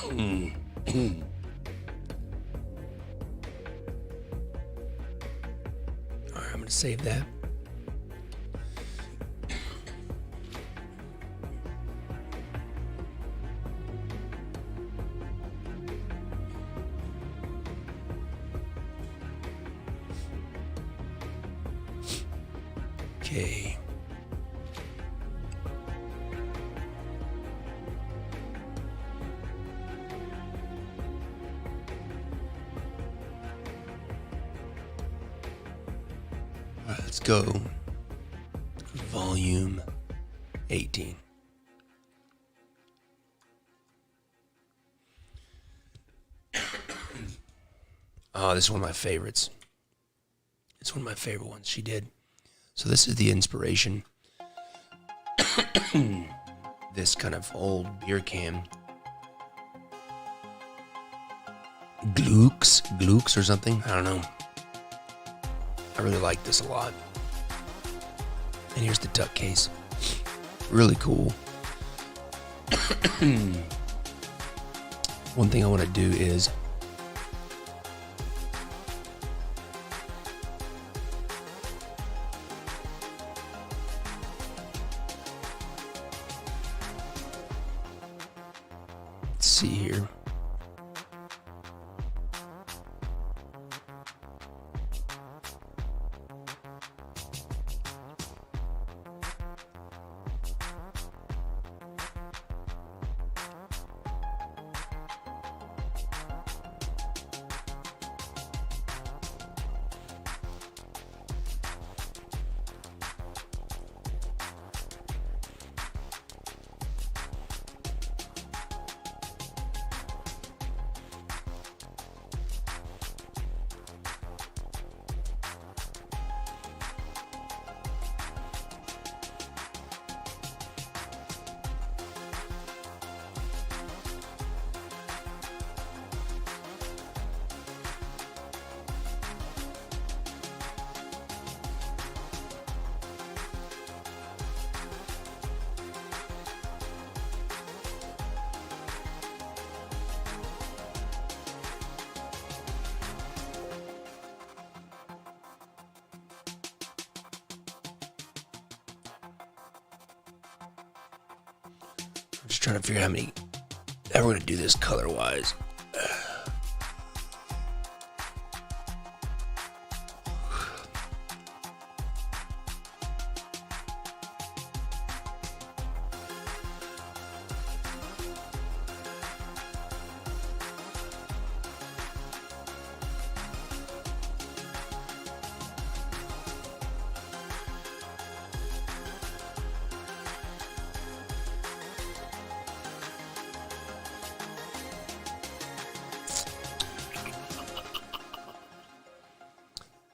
All right, I'm going to save that. Okay. All right, let's go. Volume 18. Oh, this is one of my favorites. It's one of my favorite ones she did. So this is the inspiration. This kind of old beer can. Glooks or something. I don't know. I really like this a lot. And here's the tuck case. Really cool. One thing I want to do is let's see here. just trying to figure out how we're going to do this color-wise.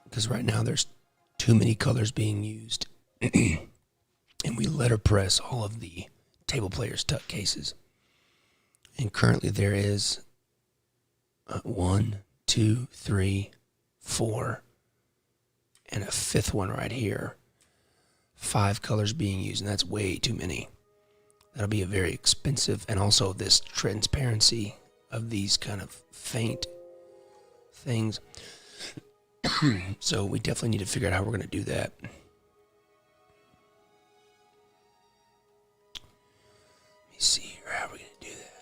Because right now there's too many colors being used. And we letterpress all of the table players' tuck cases. And currently there is 1, 2, 3, 4, and a fifth one right here. 5 colors being used, and that's way too many. That'll be a very expensive, and also this transparency of these kind of faint things. So we definitely need to figure out how we're going to do that. Let me see here how we're going to do that.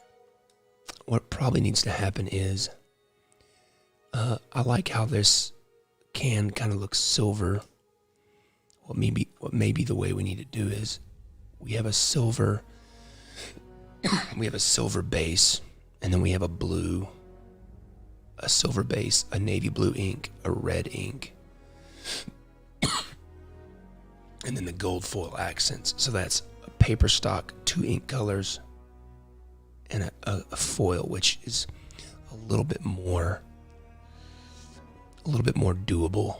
What probably needs to happen is, I like how this can kind of looks silver. What may be the way we need to do is we have a silver base, and then we have a silver base, a navy blue ink, a red ink, and then the gold foil accents. So that's a paper stock, 2 ink colors, and a foil, which is a little bit more doable,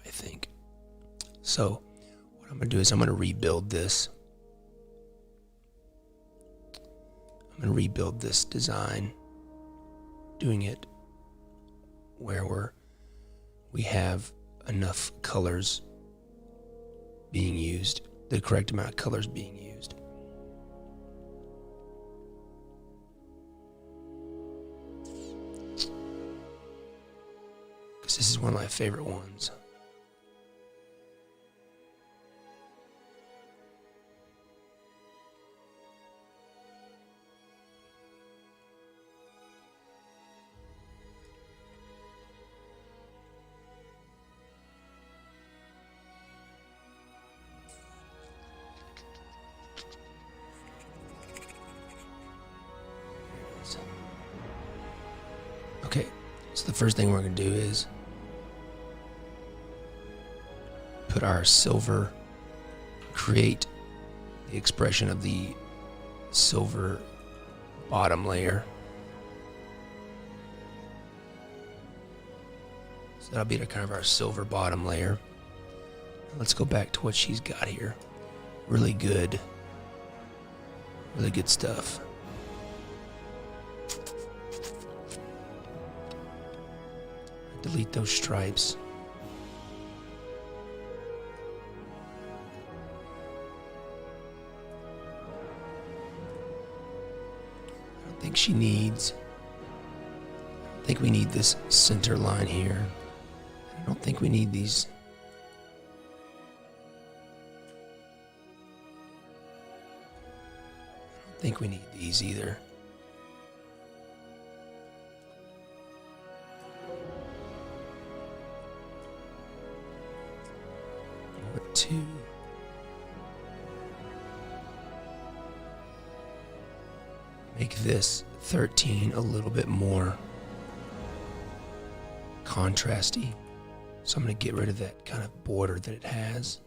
I think. So what I'm going to do is I'm going to rebuild this. I'm going to rebuild this design, doing it where we have enough colors being used, the correct amount of colors being used. Because this is one of my favorite ones. Okay, so the first thing we're going to do is put our silver, create the expression of the silver bottom layer. So that'll be kind of our silver bottom layer. Let's go back to what she's got here. Really good stuff. Delete those stripes. I think we need this center line here. I don't think we need these. I don't think we need these either. To make this 13 a little bit more contrasty. So I'm going to get rid of that kind of border that it has.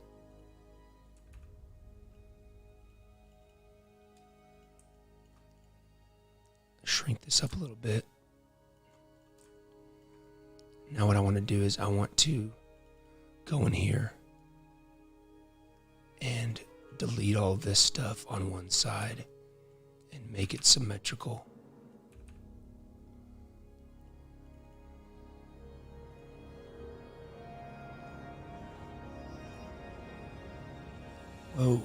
Shrink this up a little bit. Now what I want to do is I want to go in here and delete all this stuff on one side and make it symmetrical. Whoa.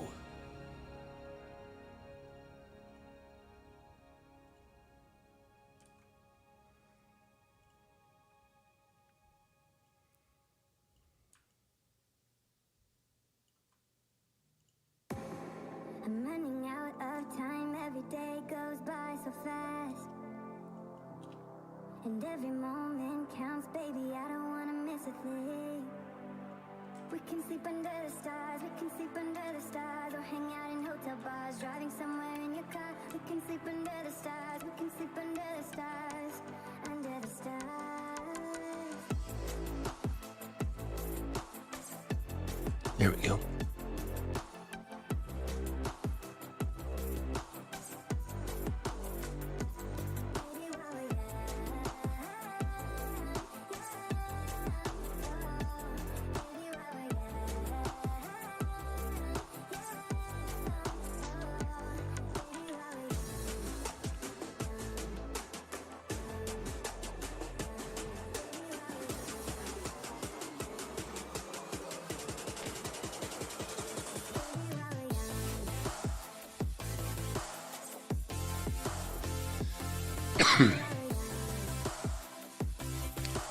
day goes by so fast, and every moment counts, baby, I don't wanna miss a thing. We can sleep under the stars, we can sleep under the stars, or hang out in hotel bars, driving somewhere in your car. We can sleep under the stars, we can sleep under the stars, under the stars.
There we go.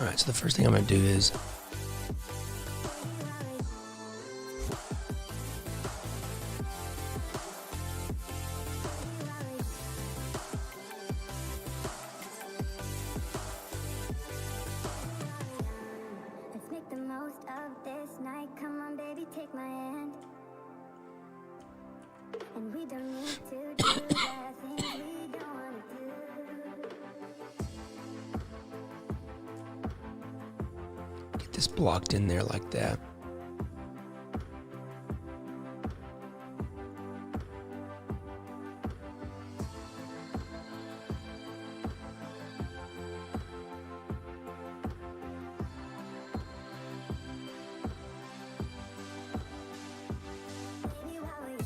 All right, so the first thing I'm going to do is
Let's make the most of this night. Come on, baby, take my hand. And we don't need to do the things we don't want to do.
get this blocked in there like that.
Baby, while we're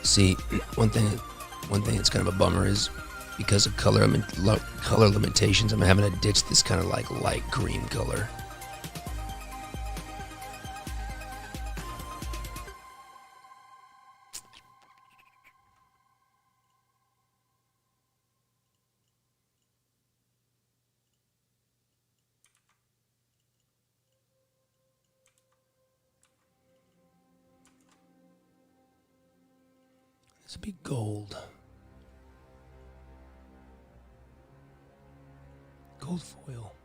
See, one thing that's kind of a bummer is because of color limitations, I'm having to ditch this kind of like light green color. This would be gold. Gold foil.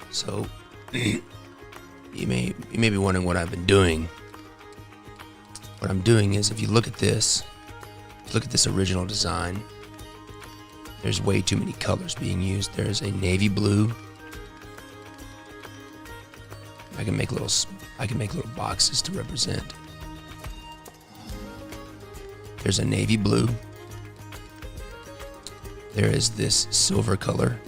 So you may be wondering what I've been doing. What I'm doing is, if you look at this original design, there's way too many colors being used. There's a navy blue. I can make little boxes to represent. There's a navy blue. There is this silver color.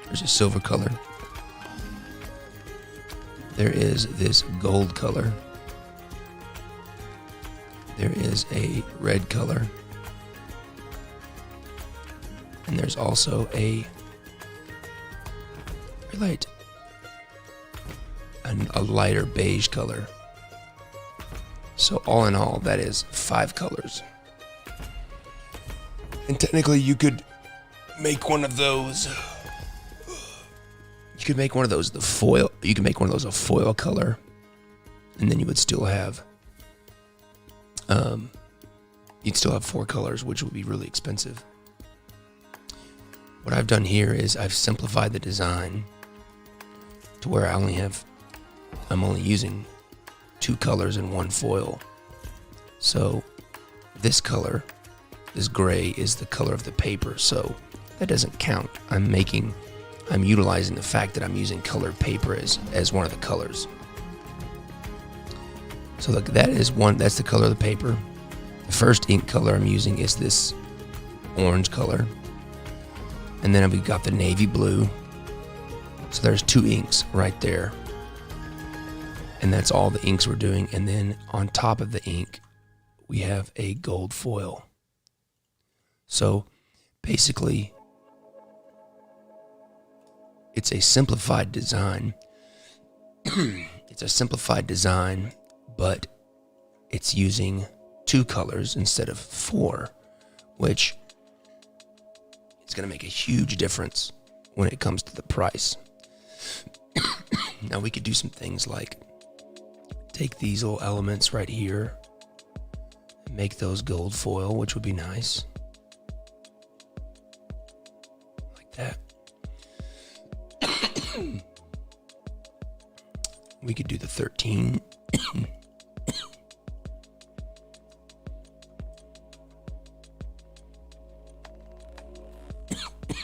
There's a silver color. There is this gold color. There is a red color. And there's also a lighter beige color. So all in all, that is 5 colors. And technically you could make one of those. You could make one of those the foil. You can make one of those a foil color, and then you would still have, you'd still have 4 colors, which would be really expensive. What I've done here is I've simplified the design to where I'm only using 2 colors and 1 foil. So this color, this gray, is the color of the paper, so that doesn't count. I'm utilizing the fact that I'm using colored paper as one of the colors. So look, that's the color of the paper. The first ink color I'm using is this orange color. And then we've got the navy blue. So there's 2 inks right there. And that's all the inks we're doing. And then on top of the ink, we have a gold foil. So basically, it's a simplified design. It's a simplified design, but it's using 2 colors instead of 4, which is going to make a huge difference when it comes to the price. Now we could do some things like take these little elements right here and make those gold foil, which would be nice. Like that. We could do the 13.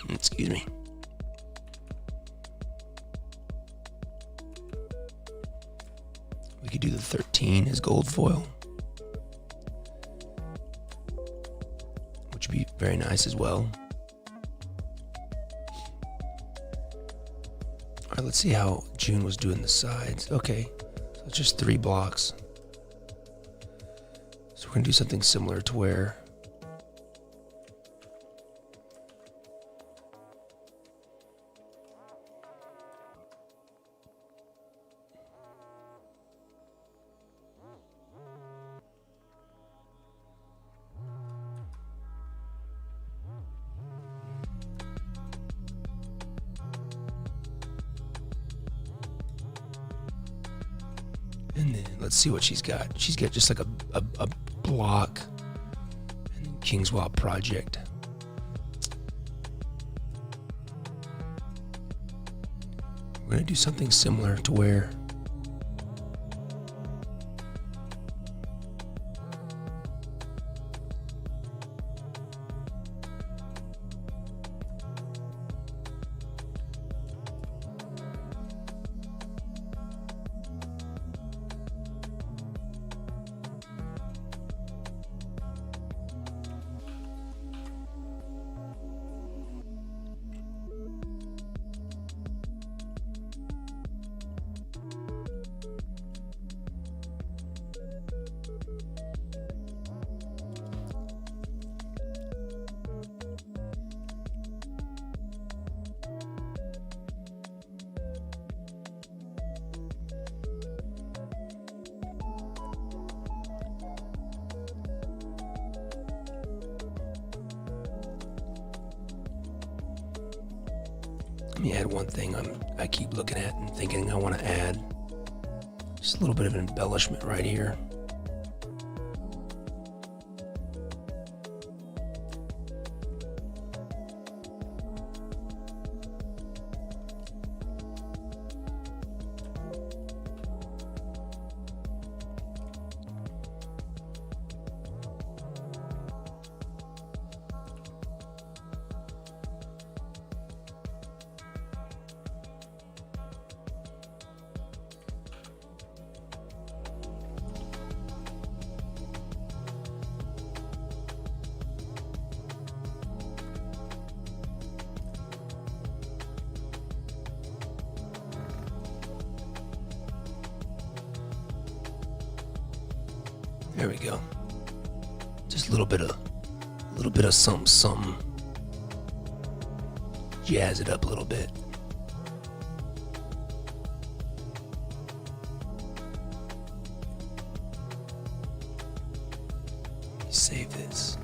Excuse me. We could do the 13 as gold foil, which would be very nice as well. All right, let's see how June was doing the sides. Okay, so it's just 3 blocks. So we're gonna do something similar to where and then let's see what she's got. She's got just like a block, and then Kingswell Project. We're gonna do something similar to where Let me add one thing I keep looking at and thinking I want to add. Just a little bit of an embellishment right here. There we go. Just a little bit of something. Jazz it up a little bit. Save this.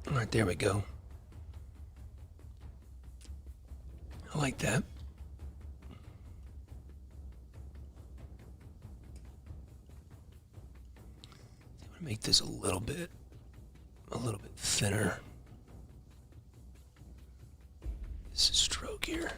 All right, there we go. I like that. I'm gonna make this a little bit thinner. This is stroke here.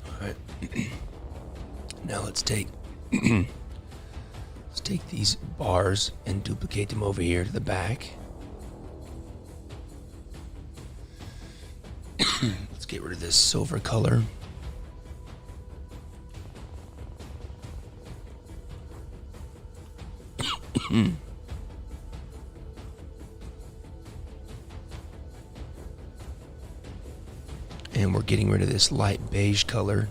All right. Now let's take Let's take these bars and duplicate them over here to the back. Let's get rid of this silver color. And we're getting rid of this light beige color.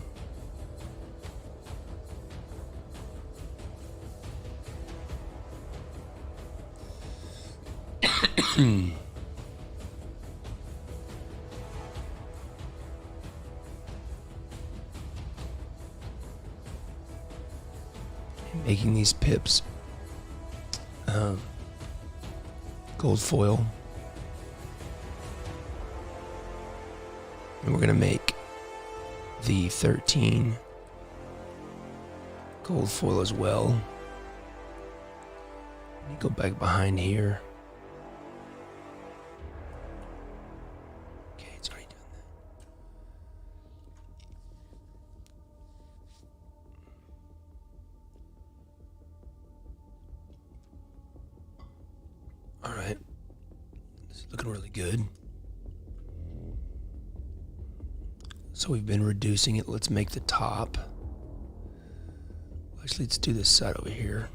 Making these pips gold foil. And we're going to make the 13 gold foil as well. Let me go back behind here. Okay, it's already done that. All right. This is looking really good. So we've been reducing it. Let's make the top. Actually, let's do this side over here.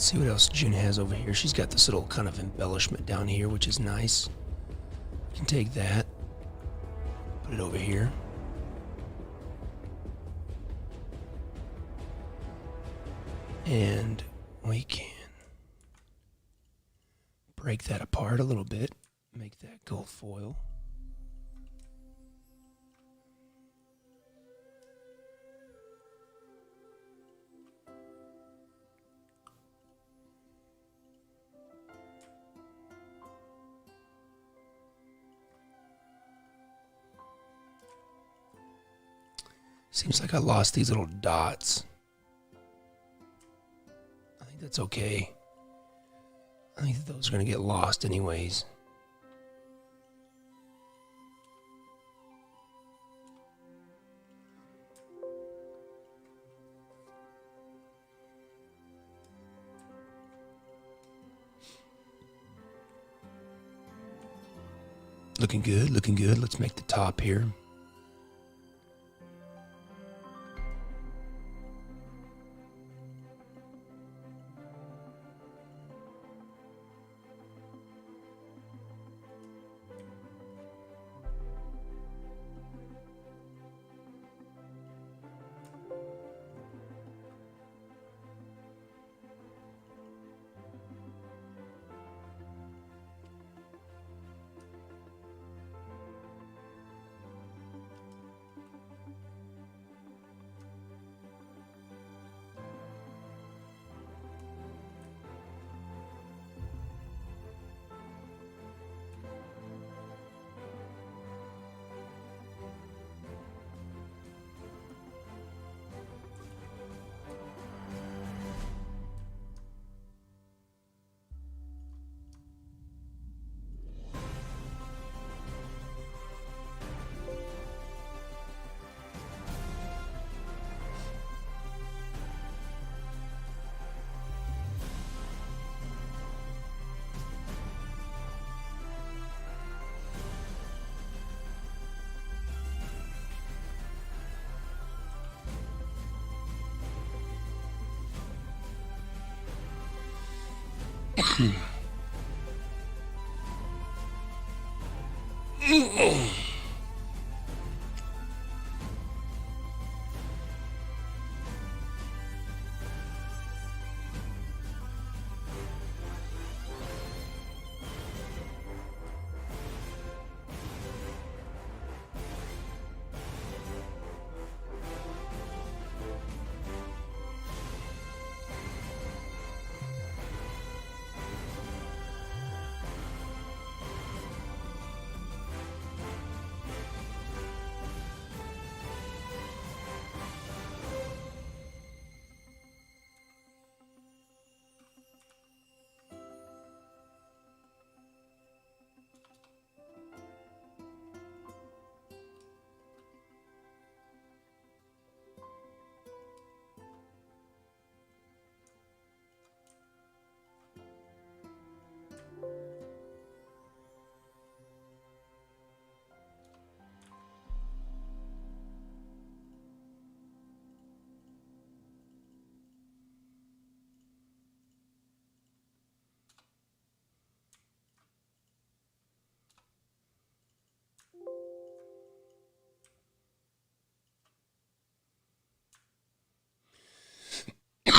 See what else June has over here. She's got this little kind of embellishment down here, which is nice. You can take that, put it over here. And we can break that apart a little bit, make that gold foil. Seems like I lost these little dots. I think that's okay. I think that those are going to get lost anyways. Looking good, looking good. Let's make the top here.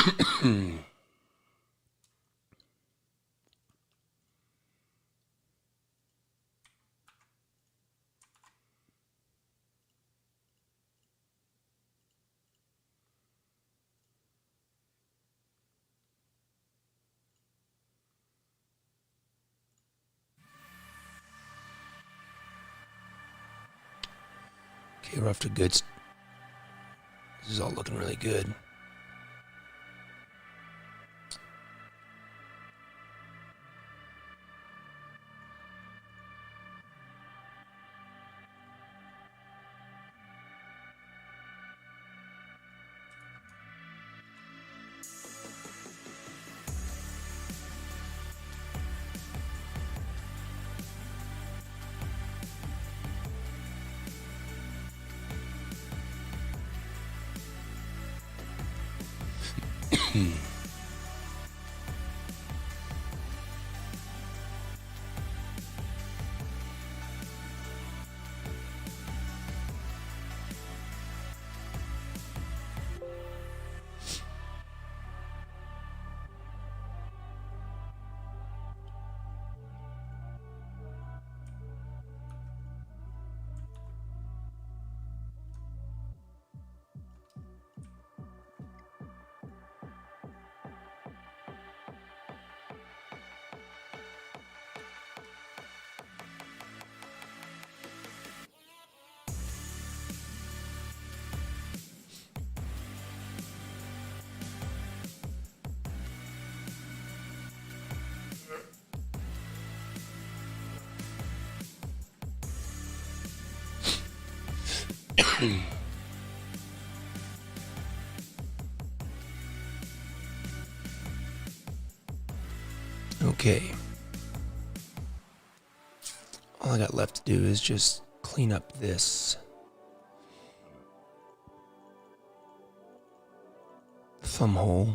Okay, we're off to good. This is all looking really good. Okay. All I got left to do is just clean up this thumb hole.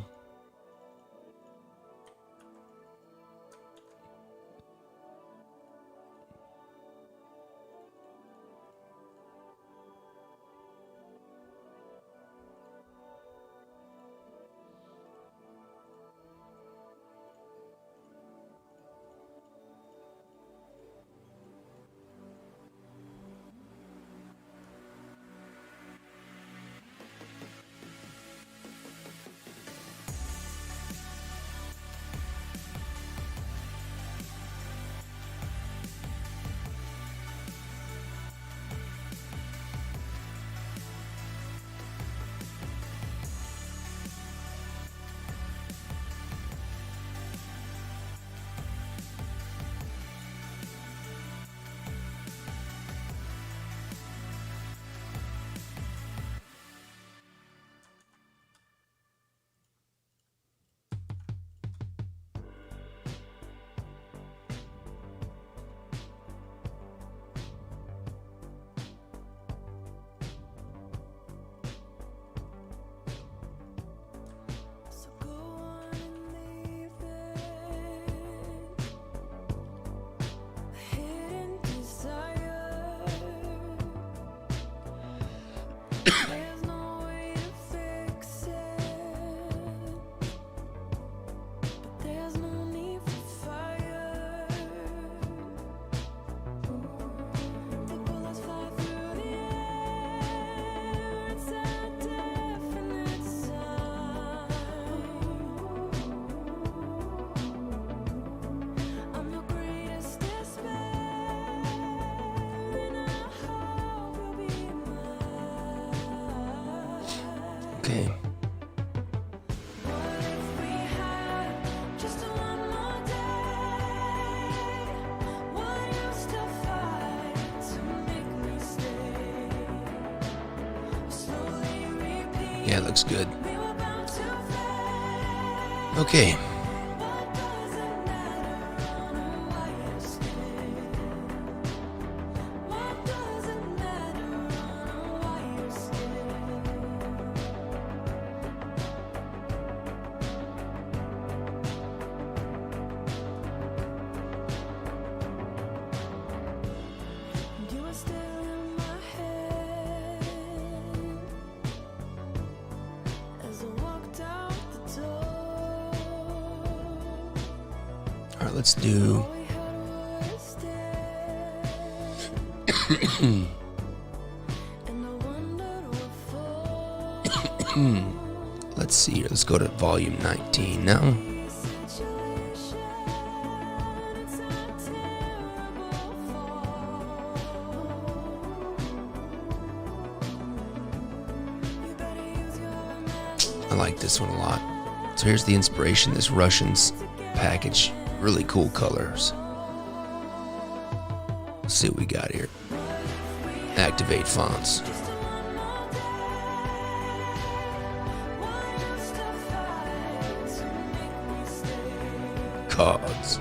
Okay. Yeah, it looks good. Okay.
As I walked out the door.
All right, let's do. Let's see here. Let's go to volume 19 now. I like this one a lot. So here's the inspiration, this Russians package. Really cool colors. Let's see what we got here. Activate fonts. Cogs.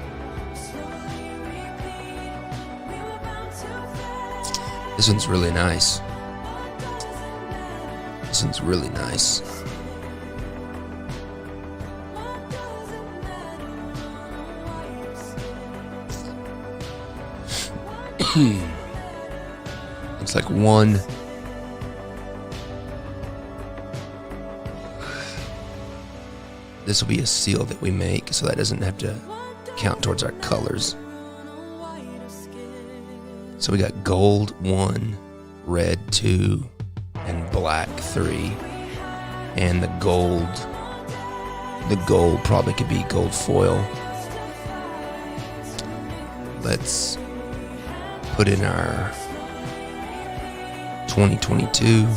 This one's really nice. This one's really nice. Looks like one. This will be a seal that we make, so that doesn't have to count towards our colors. So we got gold 1, red 2, and black 3. And the gold probably could be gold foil. Let's put in our 2022.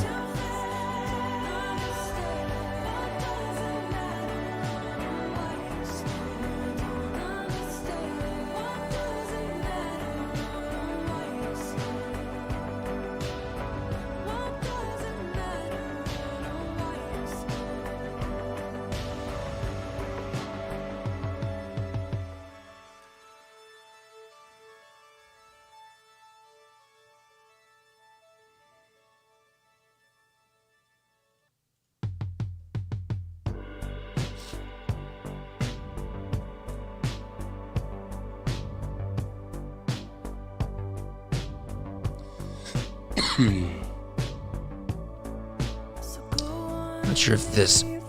Not sure if this. We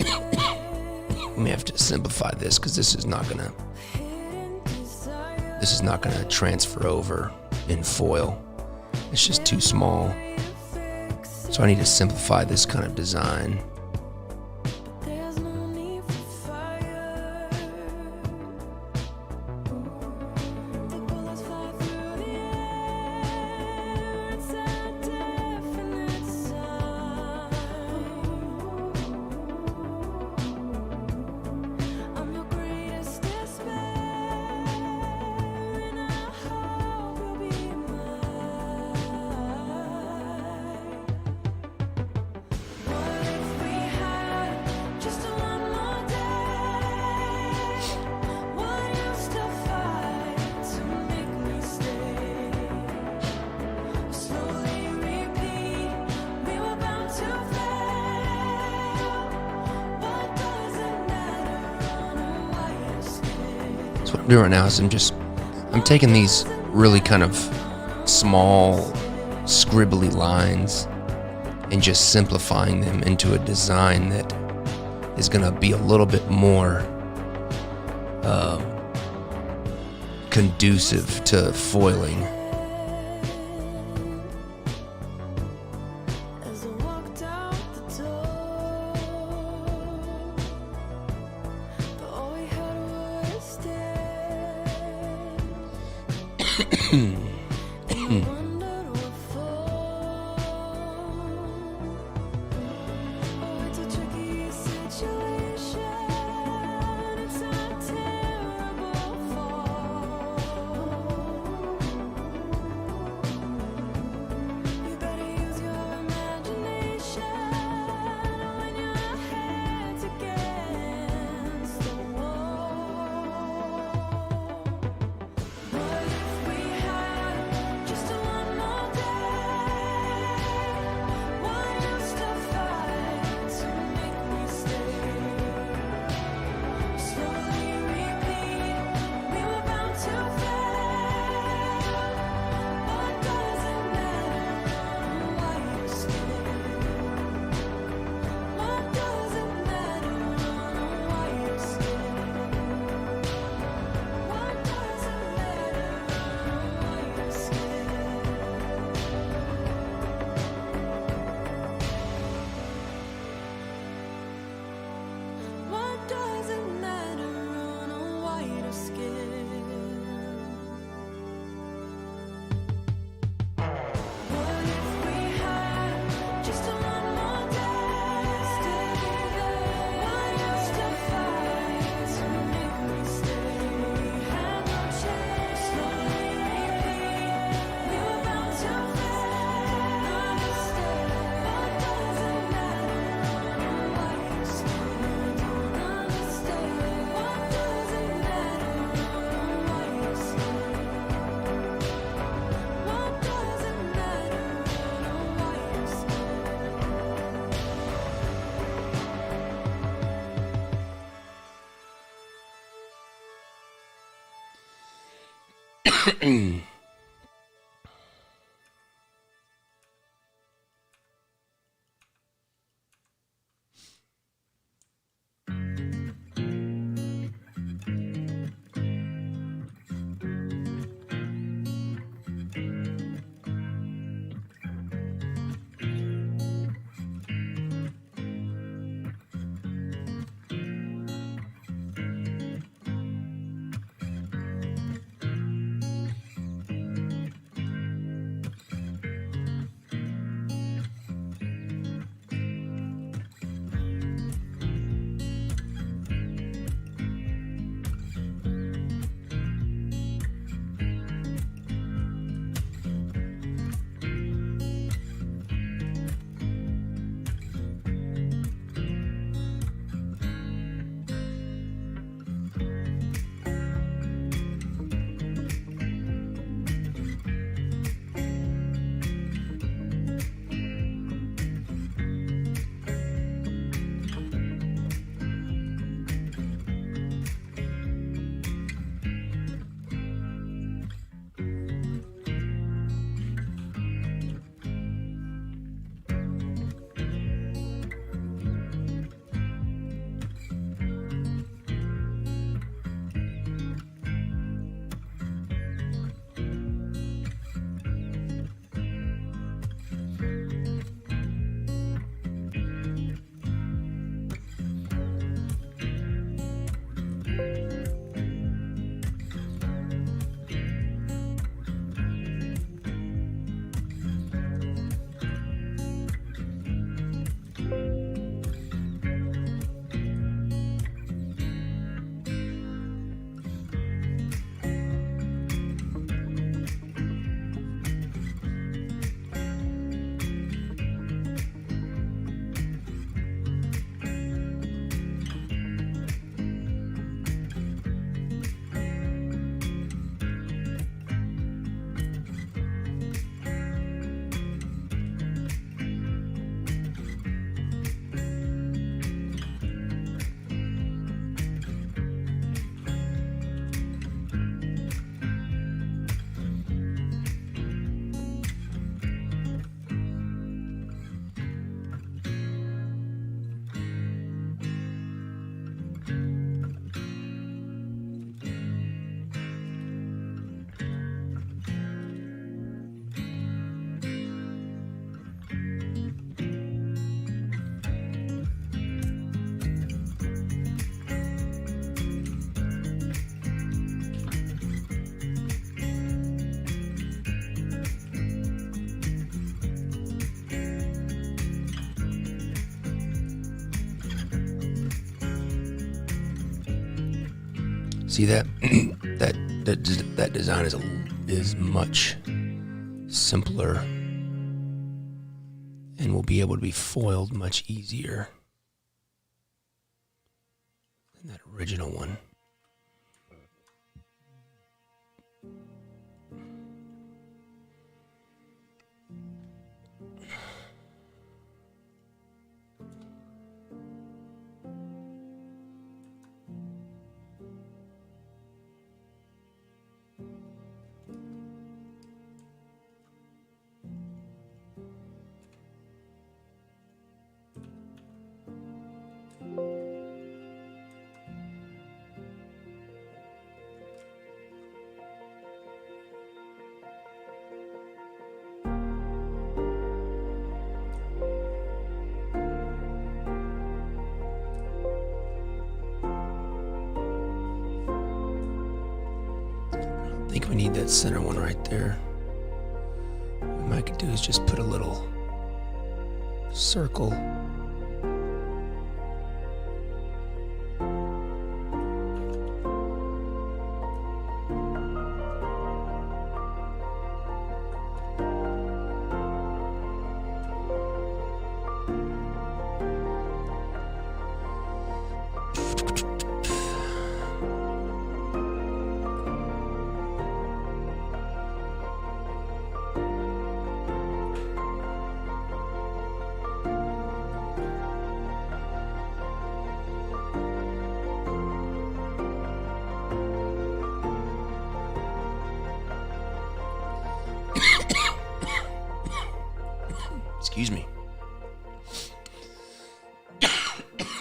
may have to simplify this because this is not gonna transfer over in foil. It's just too small. So I need to simplify this kind of design. So what I'm doing right now is I'm taking these really kind of small scribbly lines and just simplifying them into a design that is going to be a little bit more conducive to foiling. See that that design is much simpler and will be able to be foiled much easier than that original one. I think we need that center one right there. What we might could do is just put a little circle.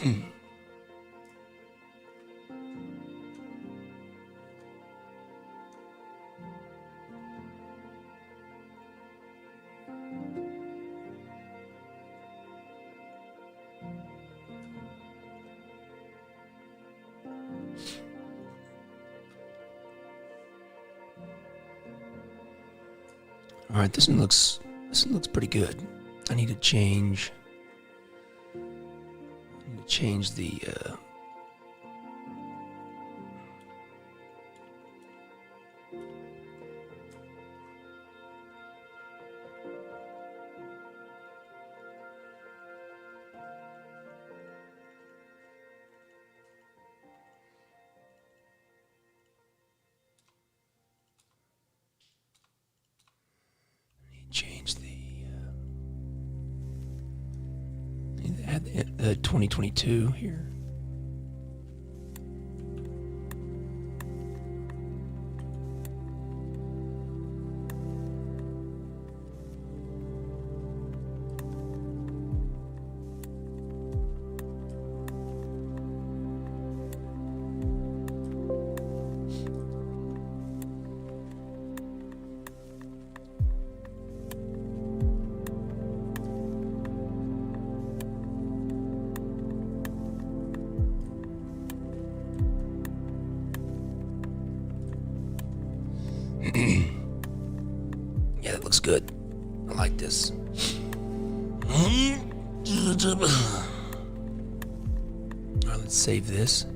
All right, this one looks pretty good. I need to change the need to add the 2022 here. Yeah, that looks good. I like this. Alright, let's save this.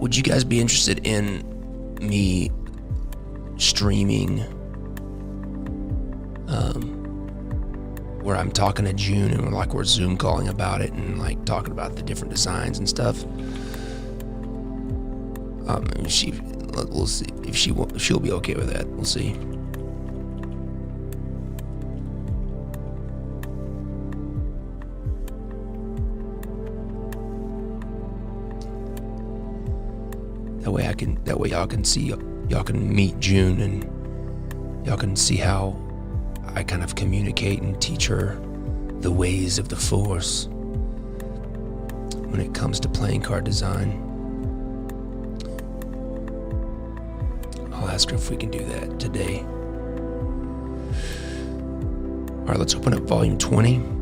Would you guys be interested in me streaming where I'm talking to June and we're Zoom calling about it and like talking about the different designs and stuff? We'll see if she'll be okay with that. We'll see. That way y'all can see, y'all can meet June and y'all can see how I kind of communicate and teach her the ways of the Force when it comes to playing card design. I'll ask her if we can do that today. All right, let's open up volume 20.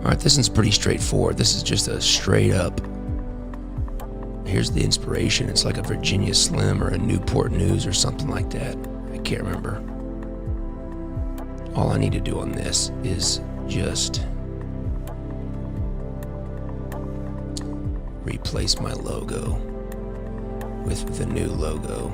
Alright, this one's pretty straightforward. This is just a straight up, here's the inspiration. It's like a Virginia Slim or a Newport News or something like that. I can't remember. All I need to do on this is just replace my logo with the new logo.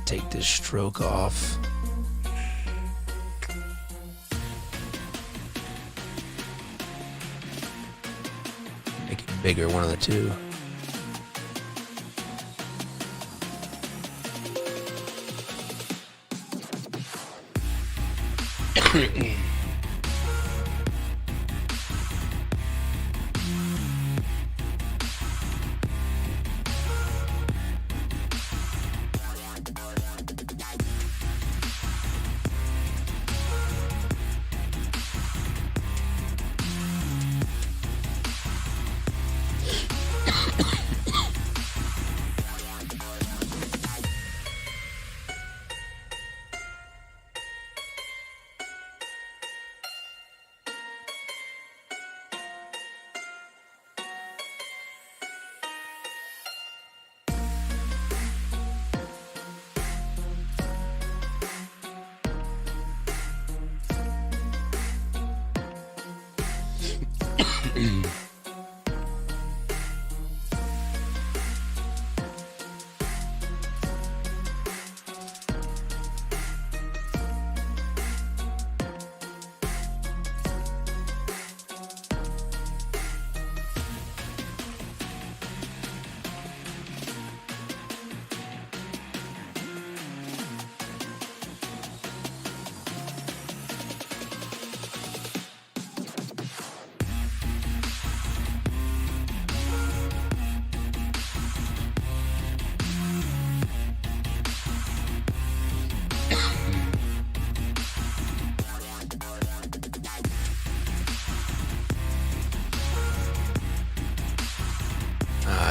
Take this stroke off. Make it bigger, one of the two.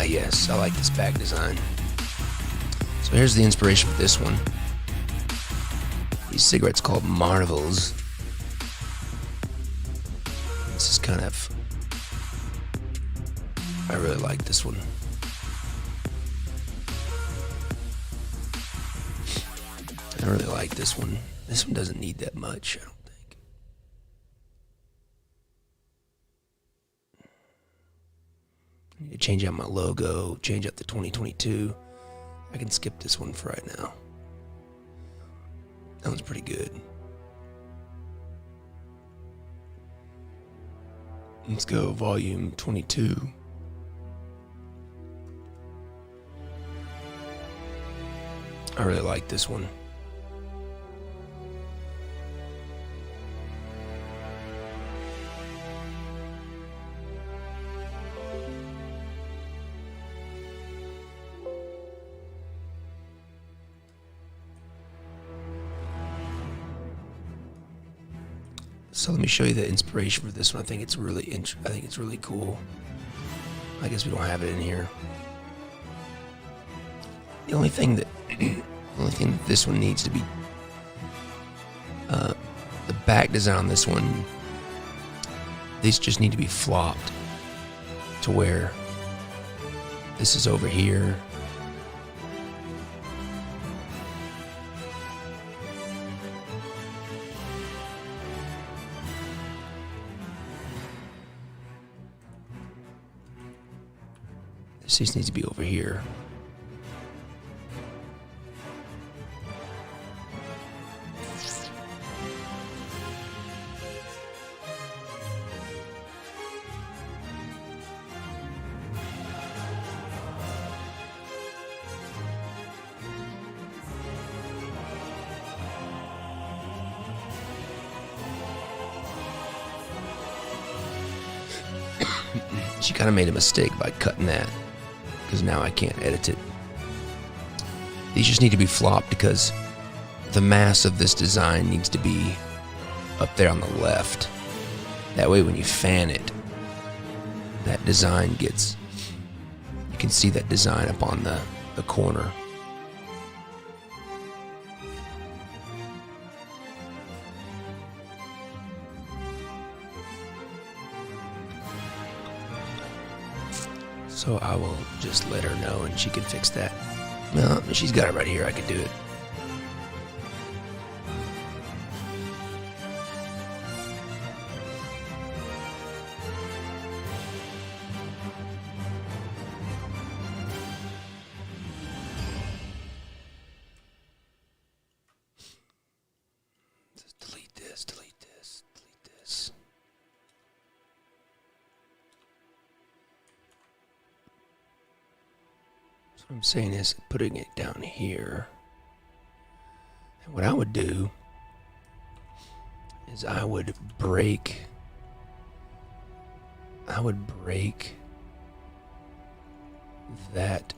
Yes, I like this back design. So here's the inspiration for this one. These cigarettes called Marvels. This is kind of, I really like this one. I really like this one. This one doesn't need that much, I don't think. I need to change out my logo, change out the 2022. I can skip this one for right now. That one's pretty good. Let's go volume 22. I really like this one. So let me show you the inspiration for this one. I think it's really cool. I guess we don't have it in here. The only thing that this one needs to be, the back design on this one, these just need to be flopped to where this is over here. This just needs to be over here. She kind of made a mistake by cutting that, because now I can't edit it. These just need to be flopped because the mass of this design needs to be up there on the left. That way when you fan it, that design gets, you can see that design up on the corner. So I will just let her know and she can fix that. No, she's got it right here. I can do it. what I'm saying is putting it down here. And what I would do is I would break that.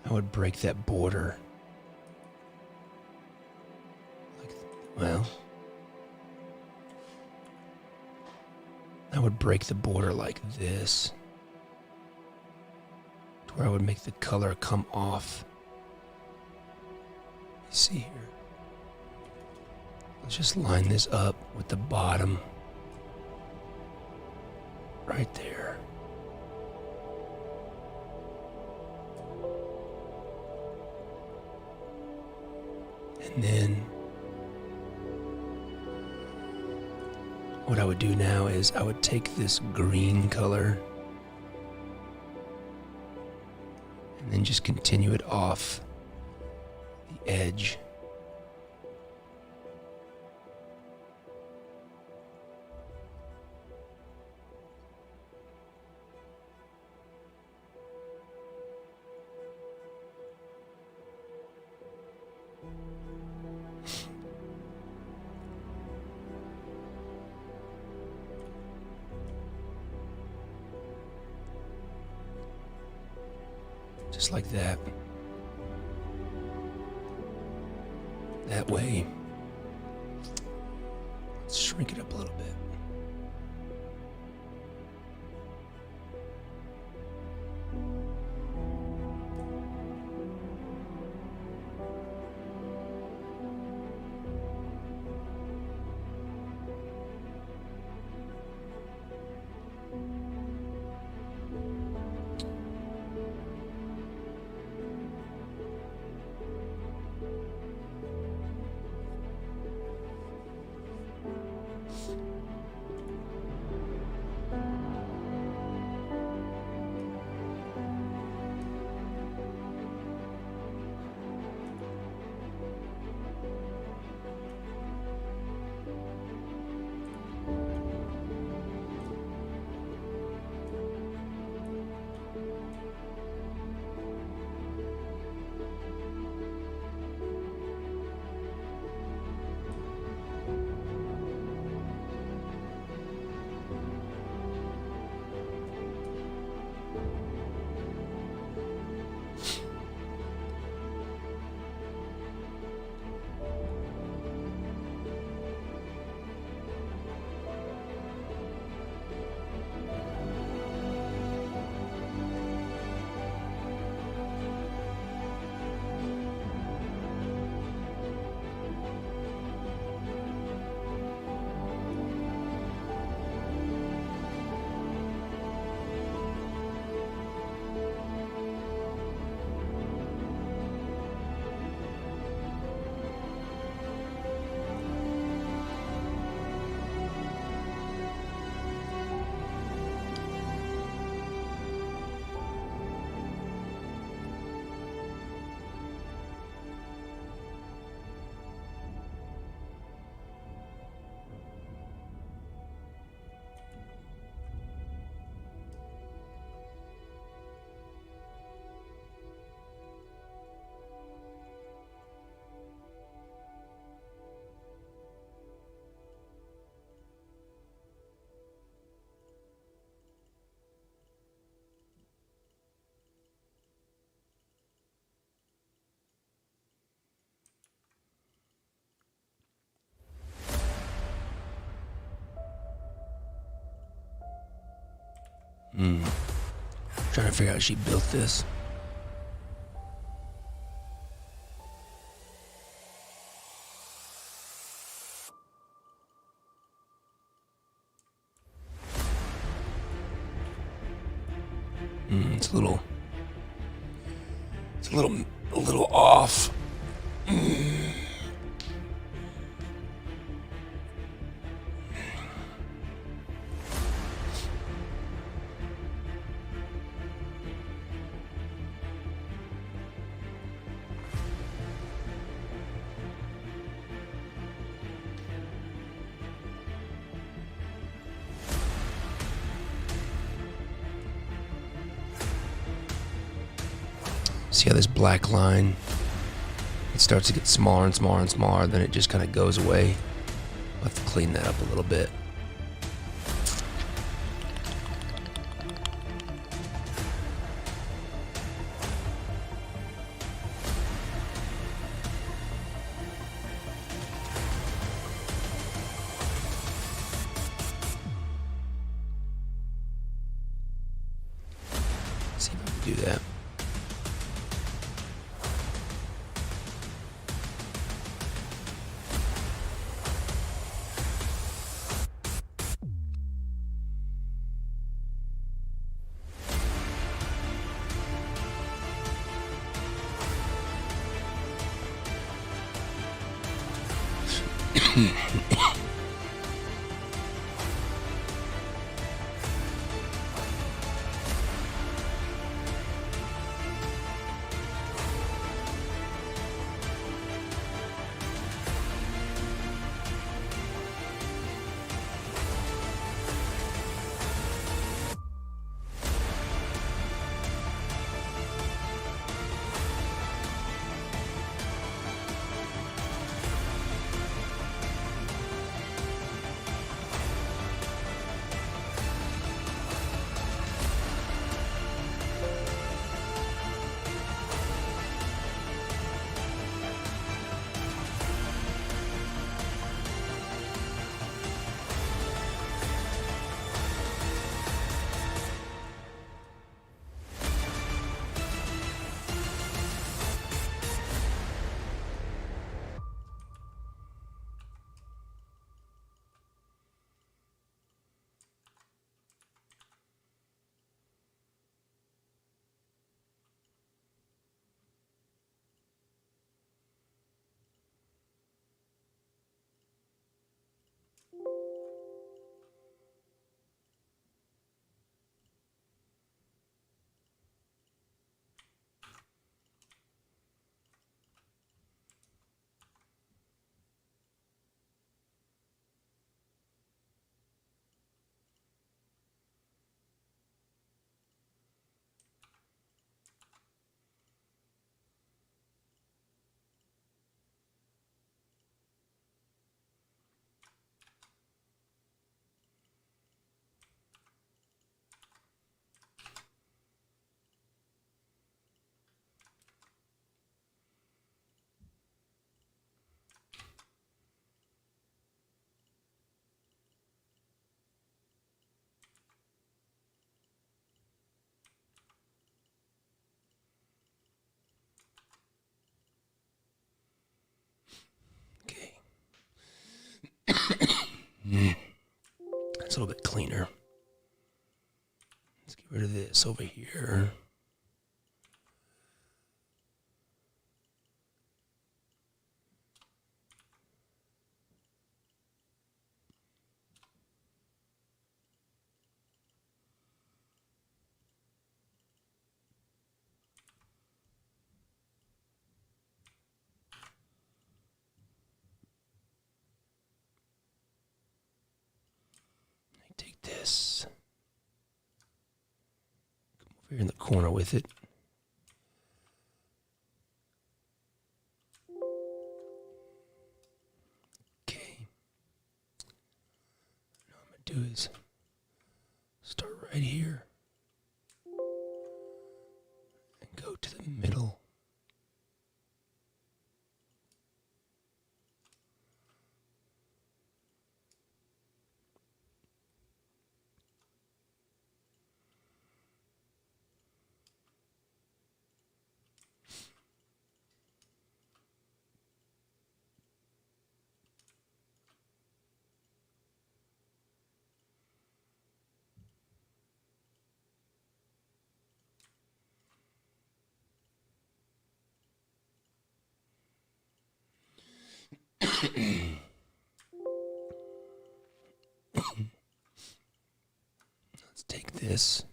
I would break that border. Well, I would break the border like this, to where I would make the color come off. You see here. Let's just line this up with the bottom right there. And then what I would do now is I would take this green color and then just continue it off the edge. Just like that. That way. Let's shrink it up a little bit. Trying to figure out how she built this. It's a little off. See how this black line, it starts to get smaller and smaller and smaller, then it just kind of goes away. I'll have to clean that up a little bit. See if I can do that. Okay. That's a little bit cleaner. Let's get rid of this over here. Take this. Come over here in the corner with it. Okay. Now what I'm going to do is start right here and go to the middle. Let's take this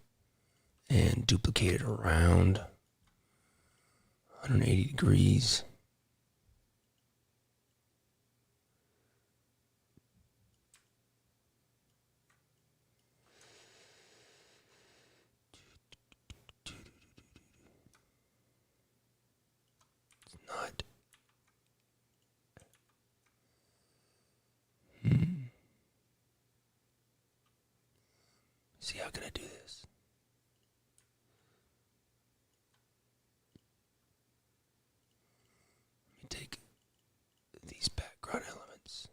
and duplicate it around 180 degrees. not. See, how can I do this? Let me take these background elements.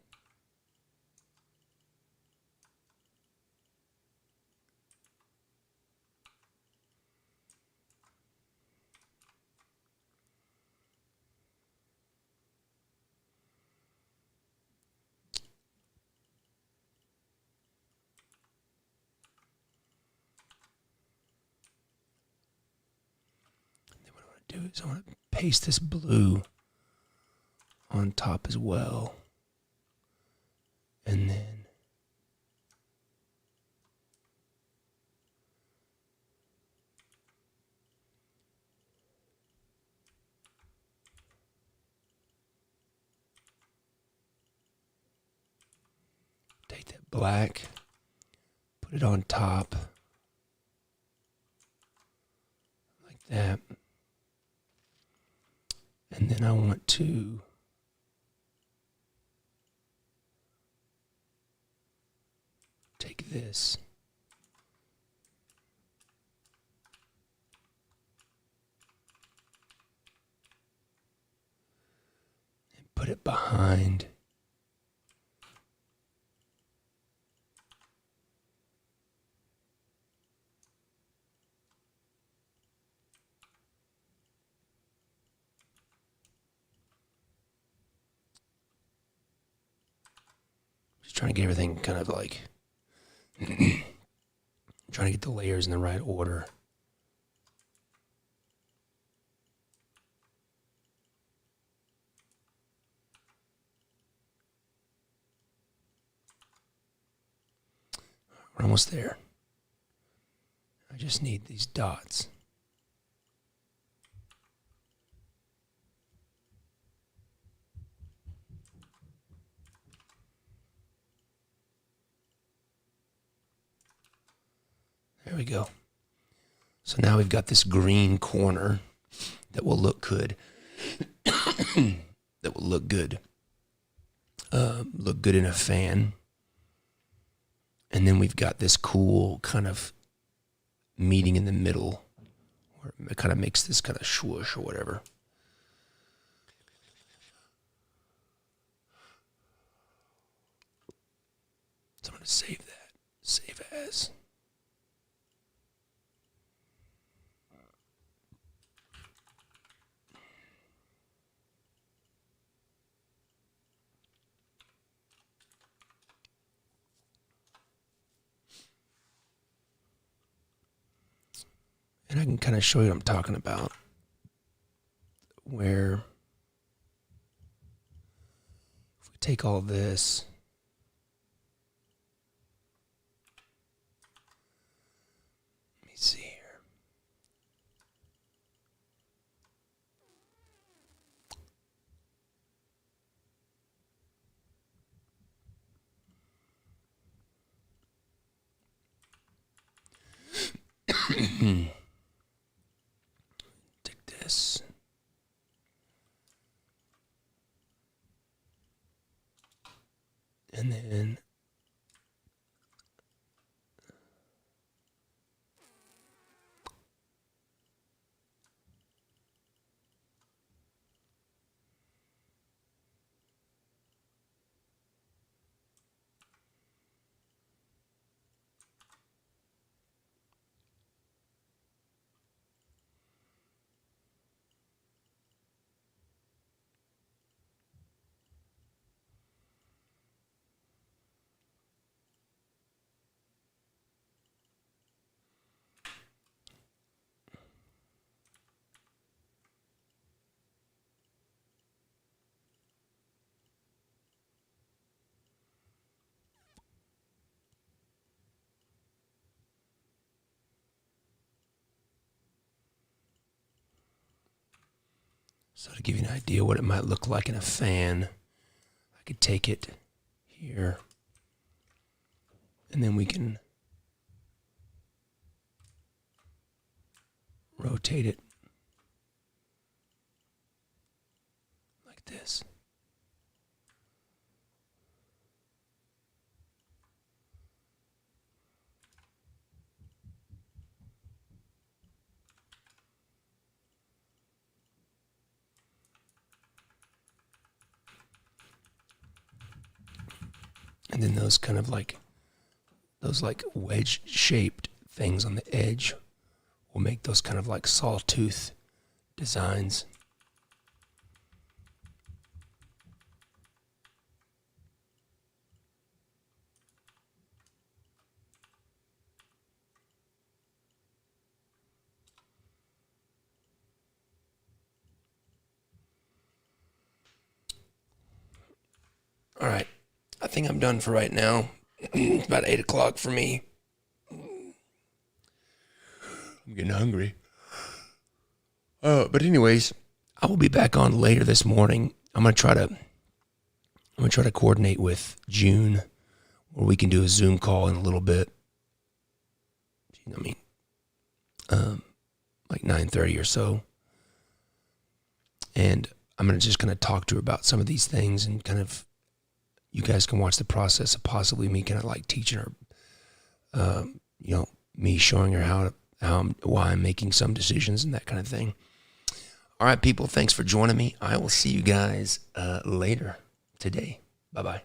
And then what I want to do is I want to paste this blue on top as well. And then take that black, put it on top, like that. And then I want to take this and put it behind just trying to get everything kind of like trying to get the layers in the right order. We're almost there. I just need these dots. There we go. So now we've got this green corner that will look good. That will look good. Look good in a fan. And then we've got this cool kind of meeting in the middle where it kind of makes this kind of swoosh or whatever. So I'm going to save that. Save as. And I can kind of show you what I'm talking about. Where if we take all this, let me see here. Take this. And then so to give you an idea what it might look like in a fan, I could take it here, and then we can rotate it And then those kind of like, those like wedge-shaped things on the edge will make those kind of like sawtooth designs. All right, I think I'm done for right now. It's about 8 o'clock for me. I'm getting hungry. But anyways, I will be back on later this morning. I'm gonna try to coordinate with June, where we can do a Zoom call in a little bit. You know what I mean? Like 9:30 or so, and I'm just gonna talk to her about some of these things, and kind of, you guys can watch the process of possibly me kind of like teaching her, me showing her why I'm making some decisions and that kind of thing. All right, people, thanks for joining me. I will see you guys later today. Bye-bye.